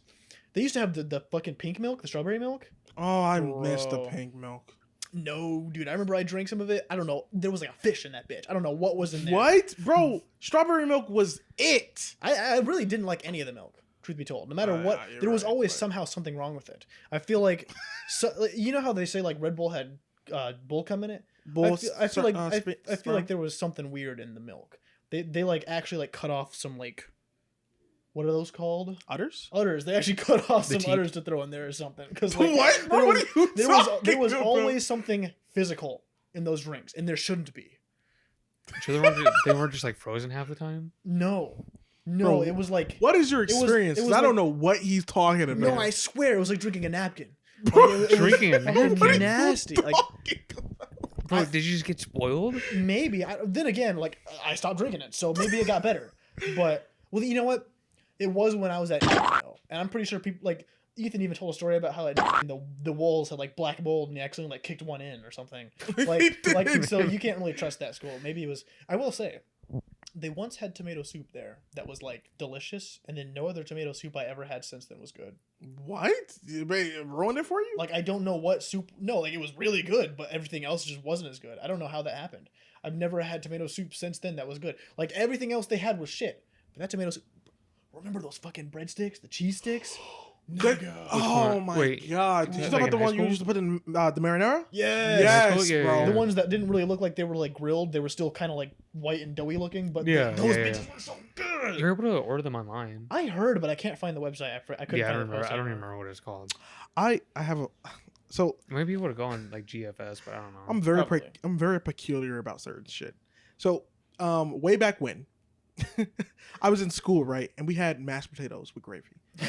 they used to have the fucking pink milk, the strawberry milk. Oh, I missed the Bro. pink milk. No, dude. I remember I drank some of it. I don't know. There was like a fish in that bitch. I don't know what was in there. What, bro? Strawberry milk was it. I really didn't like any of the milk. Truth be told, no matter what, you're there was right, always but- somehow something wrong with it. I feel like, you know how they say like Red Bull had bull cum in it. I feel like there was something weird in the milk. They like actually like cut off some like, what are those called? udders. Udders. They actually cut off The some teeth. udders to throw in there or something. Because like, What? there Bro, what was- are you there was talking about, bro? always something physical in those drinks, and there shouldn't be. Sure, they weren't just like frozen half the time. No, Bro, it was like What is your was- experience? it 'Cause was I don't like- know what he's talking about. no. I swear, it was like drinking a napkin. Bro, Like, it was Drinking a fucking napkin? nasty. Like Bro, did you just get spoiled? maybe. Then again, like I stopped drinking it, so maybe it got better. But well, you know what? It was when I was at though, and I'm pretty sure people like Ethan even told a story about how the walls had like black mold and he accidentally like kicked one in or something. Like so you can't really trust that school. Maybe it was. I will say, they once had tomato soup there that was like delicious, and then no other tomato soup I ever had since then was good. What? They ruined it for you? Like I don't know what soup. No, like it was really good, but everything else just wasn't as good. I don't know how that happened. I've never had tomato soup since then that was good. Like everything else they had was shit. But that tomato soup. Remember those fucking breadsticks, the cheese sticks? That- Nigga. oh one? my Wait, god! Did you like talk about in the high one you school? used to put in the marinara? Yes. Yes, Yeah, bro. yeah, The ones that didn't really look like they were like grilled. They were still kind of like white and doughy looking, but Yeah, those yeah, bitches yeah. were so good. You're able to order them online. I heard, but I can't find the website. I couldn't Yeah, I find don't the remember. post I don't anymore. remember what it's called. I have a so You might be able to go on like GFS, but I don't know. I'm very peculiar about certain shit. So way back when I was in school, right, and we had mashed potatoes with gravy.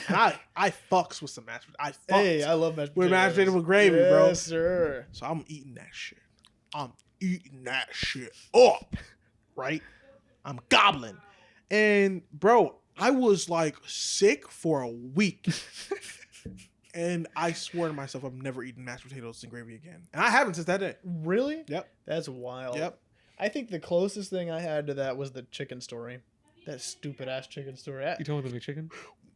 And I fucks with some mashed. I fucks Hey, I love mashed potatoes. with mashed potato with gravy, bro. Yes, sir. So I'm eating that shit. I'm eating that shit up, right? I'm gobbling, and bro, I was like sick for a week. And I swore to myself I'm never eating mashed potatoes and gravy again. And I haven't since that day. Really? Yep. That's wild. Yep. I think the closest thing I had to that was the chicken story. That stupid ass chicken story. You told me the chicken?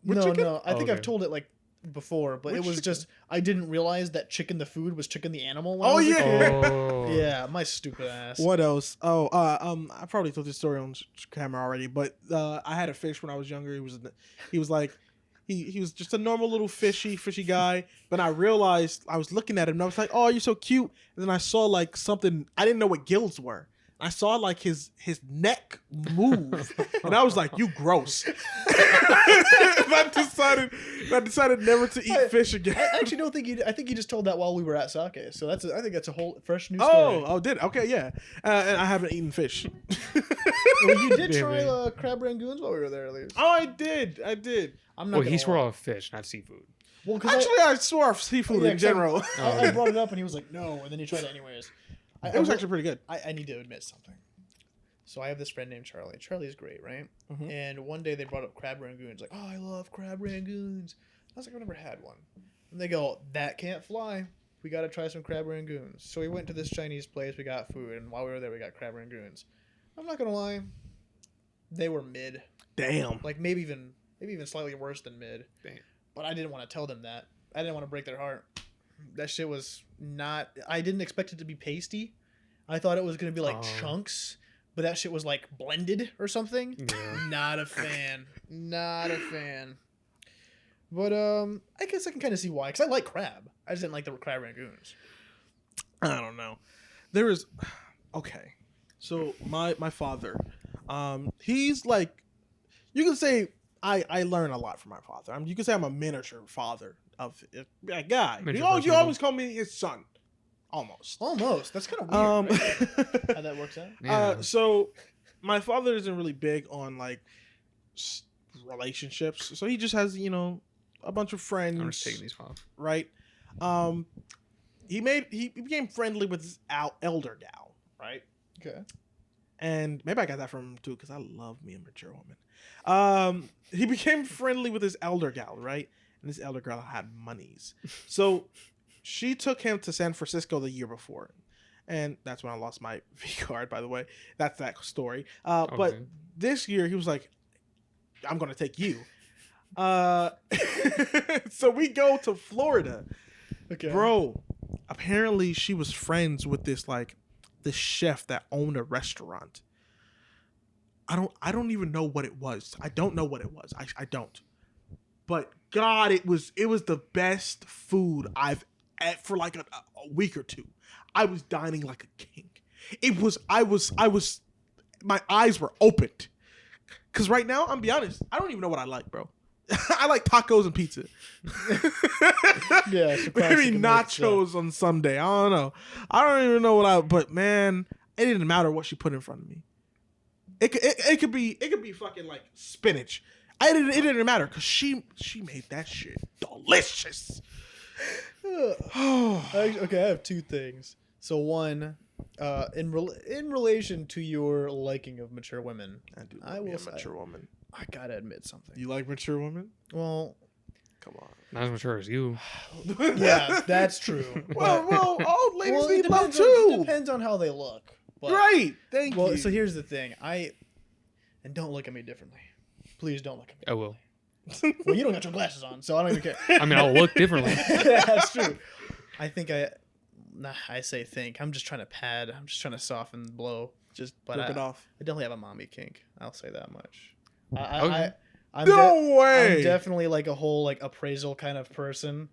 With No, chicken? no. I Oh, think I've okay. told it like before, but Which it was chicken? just I didn't realize that chicken the food was chicken the animal. When I Oh, was a yeah. kid. Oh. Yeah, my stupid ass. What else? Oh, I probably told this story on camera already, but I had a fish when I was younger. He was like, he was just a normal little fishy guy. But I realized I was looking at him and I was like, oh, you're so cute. And then I saw like something, I didn't know what gills were. I saw like his neck move, and I was like, "You gross." I decided never to eat fish again. I actually don't think I think you just told that while we were at sake. So I think that's a whole fresh new story. Okay, yeah. And I haven't eaten fish. Well, you did try crab rangoons while we were there, at least. Oh, I did. I'm not. Well, he swore off fish, not seafood. Well, actually, I swore off seafood in general. I brought it up and he was like, "No," and then he tried it anyways. It was actually pretty good. I need to admit something. So I have this friend named Charlie. Charlie's great, right? Mm-hmm. And one day they brought up crab rangoons. Like, oh, I love crab rangoons. I was like, I've never had one. And they go, that can't fly. We got to try some crab rangoons. So we went to this Chinese place. We got food. And while we were there, we got crab rangoons. I'm not going to lie. They were mid. Damn. Like maybe even slightly worse than mid. Damn. But I didn't want to tell them that. I didn't want to break their heart. That shit was not... I didn't expect it to be pasty. I thought it was going to be like chunks. But that shit was like blended or something. Yeah. Not a fan. Not a fan. But I guess I can kind of see why. Because I like crab. I just didn't like the crab rangoons. I don't know. There is... Okay. So my father, he's like... You can say I learn a lot from my father. You can say I'm a miniature father of a guy. You always call me his son. Almost. That's kind of weird. Right? How that works out. Yeah. So my father isn't really big on like relationships. So he just has, a bunch of friends. I'm just taking these off. Right. He became friendly with his elder gal, right? Okay. And maybe I got that from him too, because I love me a mature woman. He became friendly with his elder gal, right? And this elder girl had monies. So she took him to San Francisco the year before. And that's when I lost my V card, by the way. That's that story. But this year he was like, I'm going to take you. So we go to Florida. Okay. Bro, apparently she was friends with this chef that owned a restaurant. I don't even know what it was. I don't know what it was. I don't. But God, it was the best food I've ate for like a week or two. I was dining like a king. My eyes were opened. Cause right now, I'm be honest, I don't even know what I like, bro. I like tacos and pizza. Yeah, maybe nachos on Sunday. I don't know. I don't even know but man, it didn't matter what she put in front of me. It could be fucking like spinach. It didn't matter because she made that shit delicious. Okay, I have two things. So one, in relation to your liking of mature women, I will say, mature woman. I gotta admit something. You like mature women? Well, come on. Not as mature as you. Yeah, that's true. well, old ladies need love too. It depends on how they look. But, right. Thank you. Well, so here's the thing. And don't look at me differently. Please don't look at me. I will. Well, you don't got your glasses on, so I don't even care. I mean, I'll look differently. Yeah, that's true. I say think. I'm just trying to pad. I'm just trying to soften the blow. Rip it off. I definitely have a mommy kink. I'll say that much. Okay. No way. I'm definitely like a whole like appraisal kind of person.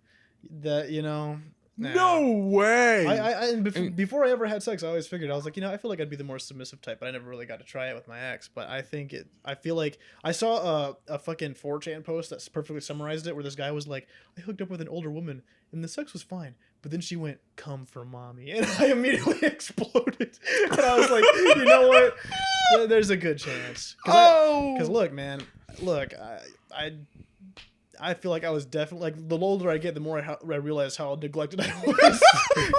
That nah. No way. Before I ever had sex, I always figured I was like, I feel like I'd be the more submissive type, but I never really got to try it with my ex. But I feel like I saw a fucking 4chan post that perfectly summarized it, where this guy was like, I hooked up with an older woman and the sex was fine, but then she went, "Come for mommy," and I immediately exploded. And I was like, you know what? There's a good chance. Because look, man, I feel like I was definitely like the older I get, the more I realize how neglected I was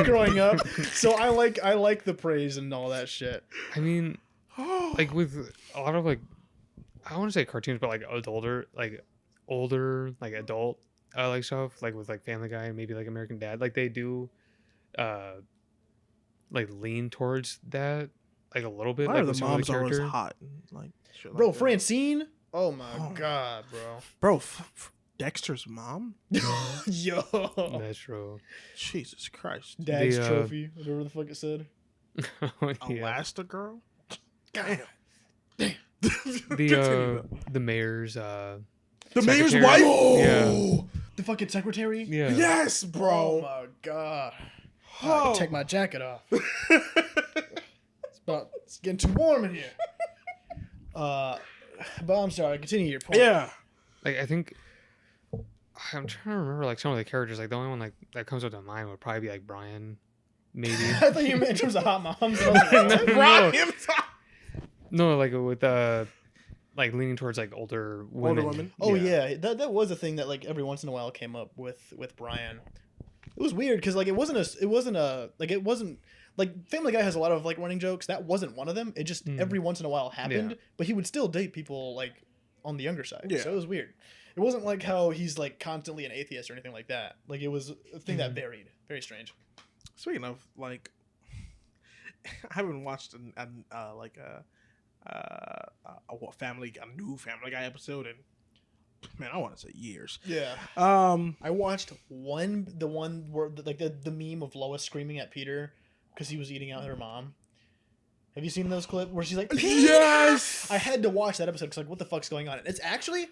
growing up. So I like the praise and all that shit. I mean, like with a lot of like, I want to say cartoons, but like older like adult like stuff, like with like Family Guy and maybe like American Dad, like they do, like lean towards that like a little bit. Why like are with the some of moms always characters. hot? Like, shit Bro, like that. Francine. Oh my god, bro. Dexter's mom? Yo. That's true. Jesus Christ. Dad's trophy, whatever the fuck it said. Elastigirl? Damn. The mayor's the mayor's secretary. wife? Yeah. The fucking secretary? Yeah. Yes, Oh bro. my god. I can take my jacket off. It's getting too warm in here. But I'm sorry, continue your point. Yeah. like I think I'm trying to remember like some of the characters. Like the only one like that comes up to mind would probably be like Brian, maybe. I thought you meant in terms of hot moms. And I was like, No. No, like with like leaning towards like older women. oh yeah, that was a thing that like every once in a while came up with Brian. It was weird because like it wasn't like Family Guy has a lot of like running jokes. That wasn't one of them. It just every once in a while happened, but he would still date people like on the younger side. Yeah. So it was weird. It wasn't like how he's like constantly an atheist or anything like that. Like it was a thing that varied. Very strange. Speaking of like, I haven't watched a new Family Guy episode in, man, I want to say years. Yeah. I watched the one where like the meme of Lois screaming at Peter because he was eating out her mom. Have you seen those clips where she's like, Peter! Yes. I had to watch that episode because like, what the fuck's going on? And it actually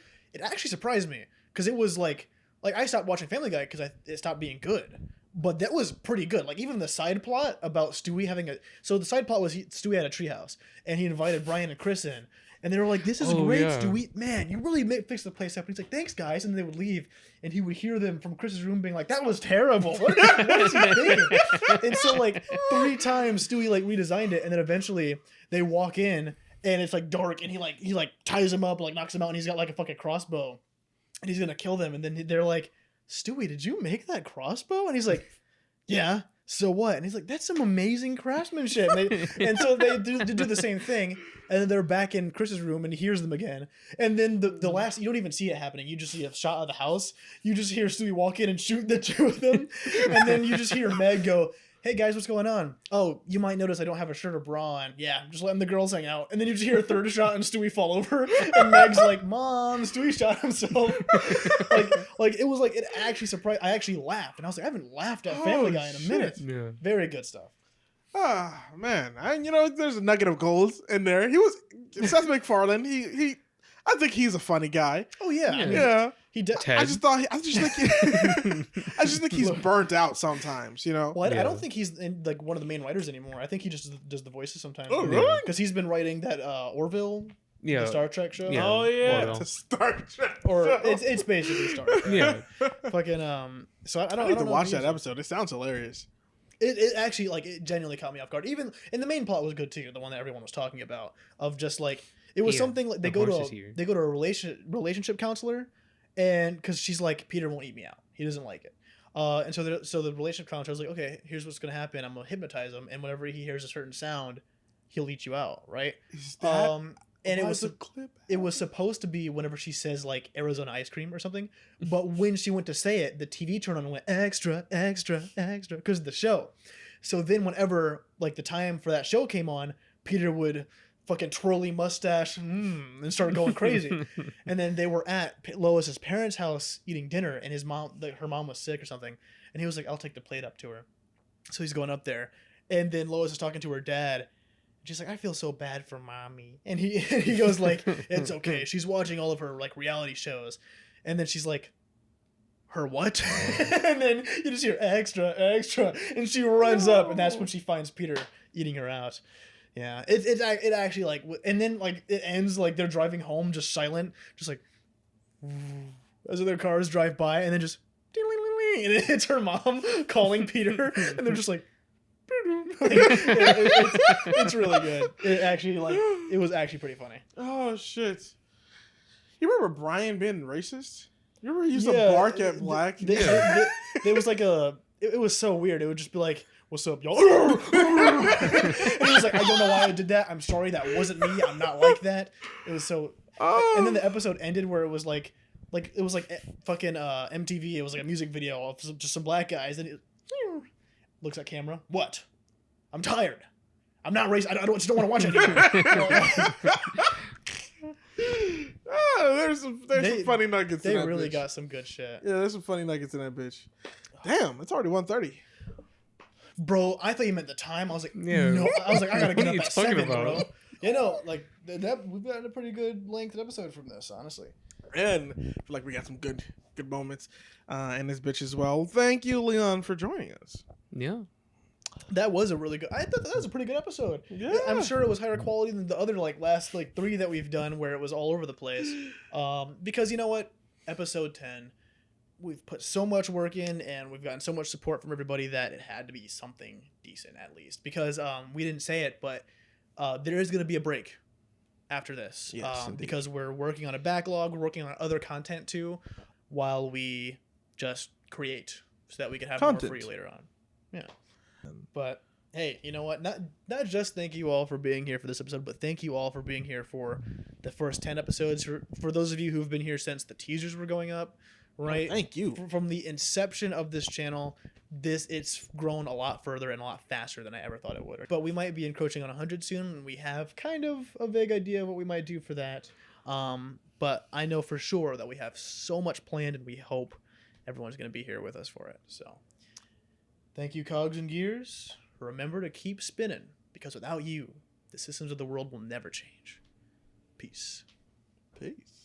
surprised me because it was like I stopped watching Family Guy because it stopped being good. But that was pretty good. Like even the side plot about Stewie having so the side plot was Stewie had a treehouse and he invited Brian and Chris in, and they were like, "This is great, yeah. Stewie. Man, you really fixed the place up." And he's like, "Thanks, guys," and they would leave, and he would hear them from Chris's room being like, "That was terrible. What is he thinking?" And so like 3 times Stewie like redesigned it, and then eventually they walk in and it's like dark, and he ties him up, like knocks him out, and he's got like a fucking crossbow, and he's gonna kill them, and then they're like, "Stewie, did you make that crossbow?" And he's like, "Yeah, so what?" And he's like, "That's some amazing craftsmanship." And so they do the same thing, and then they're back in Chris's room, and he hears them again. And then the last, you don't even see it happening. You just see a shot of the house. You just hear Stewie walk in and shoot the 2 of them. And then you just hear Meg go, "Hey guys, what's going on? Oh, you might notice I don't have a shirt or bra on. Yeah, I'm just letting the girls hang out." And then you just hear a 3rd shot and Stewie fall over. And Meg's like, "Mom, Stewie shot himself." like it was like, it actually surprised. I actually laughed, and I was like, I haven't laughed at Family Guy in a minute. Yeah. Very good stuff. Ah, man, there's a nugget of gold in there. He was Seth MacFarlane. I think he's a funny guy. Oh yeah, yeah. Ted. I just think he's burnt out sometimes, Well, I don't think he's like one of the main writers anymore. I think he just does the voices sometimes. Oh, really? Because he's been writing that Orville, the Star Trek show. Yeah. Oh yeah, Orville. the Star Trek. Or it's basically Star Trek. Yeah. Fucking So I need to watch that episode. It sounds hilarious. It actually it genuinely caught me off guard. Even and the main plot was good too. The one that everyone was talking about of just like it was something like they go to a relationship counselor. And because she's like, "Peter won't eat me out. He doesn't like it." And so the relationship counselor was like, "Okay, here's what's going to happen. I'm going to hypnotize him. And whenever he hears a certain sound, he'll eat you out." Right. Is that, and it was supposed to be whenever she says like Arizona ice cream or something. But when she went to say it, the TV turned on and went extra, extra, extra because of the show. So then whenever like the time for that show came on, Peter would fucking twirly mustache and started going crazy. And then they were at Lois's parents' house eating dinner, and her mom was sick or something, and he was like, "I'll take the plate up to her." So he's going up there, and then Lois is talking to her dad, and she's like, "I feel so bad for mommy," and he goes like, "It's okay, she's watching all of her like reality shows." And then she's like, "Her what?" And then you just hear extra, extra, and she runs up, and that's when she finds Peter eating her out. Yeah, it actually like, and then like it ends like they're driving home just silent, just like as their cars drive by, and then just and it's her mom calling Peter, and they're just like it's really good. It actually it was actually pretty funny. Oh shit! You remember Brian being racist? You remember he used to bark at black? There was like it was so weird. It would just be like, "What's up, y'all?" And he was like, "I don't know why I did that. I'm sorry. That wasn't me. I'm not like that." It was so. Oh. And then the episode ended where it was like it was like fucking MTV. It was like a music video of just some black guys. And it looks at camera. "What? I'm tired. I'm not racist. I just don't want to watch it anymore." There's some funny nuggets. They in that really bitch. got some good shit. Yeah, there's some funny nuggets in that bitch. Damn, it's already 1:30. Bro, I thought you meant the time. I was like, yeah. No. I was like, I gotta get What up are at you 7, talking about? bro. Like we've got a pretty good length episode from this, honestly. And I feel like we got some good moments in this bitch as well. Thank you, Leon, for joining us. Yeah. That was a really good. I thought that was a pretty good episode. Yeah. I'm sure it was higher quality than the other last 3 that we've done where it was all over the place. Because you know what? episode 10. We've put so much work in, and we've gotten so much support from everybody that it had to be something decent at least. Because we didn't say it, but there is going to be a break after this. Yes, because we're working on a backlog, we're working on other content too, while we just create so that we can have more for you later on. Yeah. But hey, you know what? Not just thank you all for being here for this episode, but thank you all for being here for the first 10 episodes. For those of you who've been here since the teasers were going up. Right. Oh, thank you. From the inception of this channel, it's grown a lot further and a lot faster than I ever thought it would. But we might be encroaching on 100 soon, and we have kind of a vague idea of what we might do for that. But I know for sure that we have so much planned, and we hope everyone's going to be here with us for it. So, thank you, Cogs and Gears. Remember to keep spinning, because without you, the systems of the world will never change. Peace. Peace.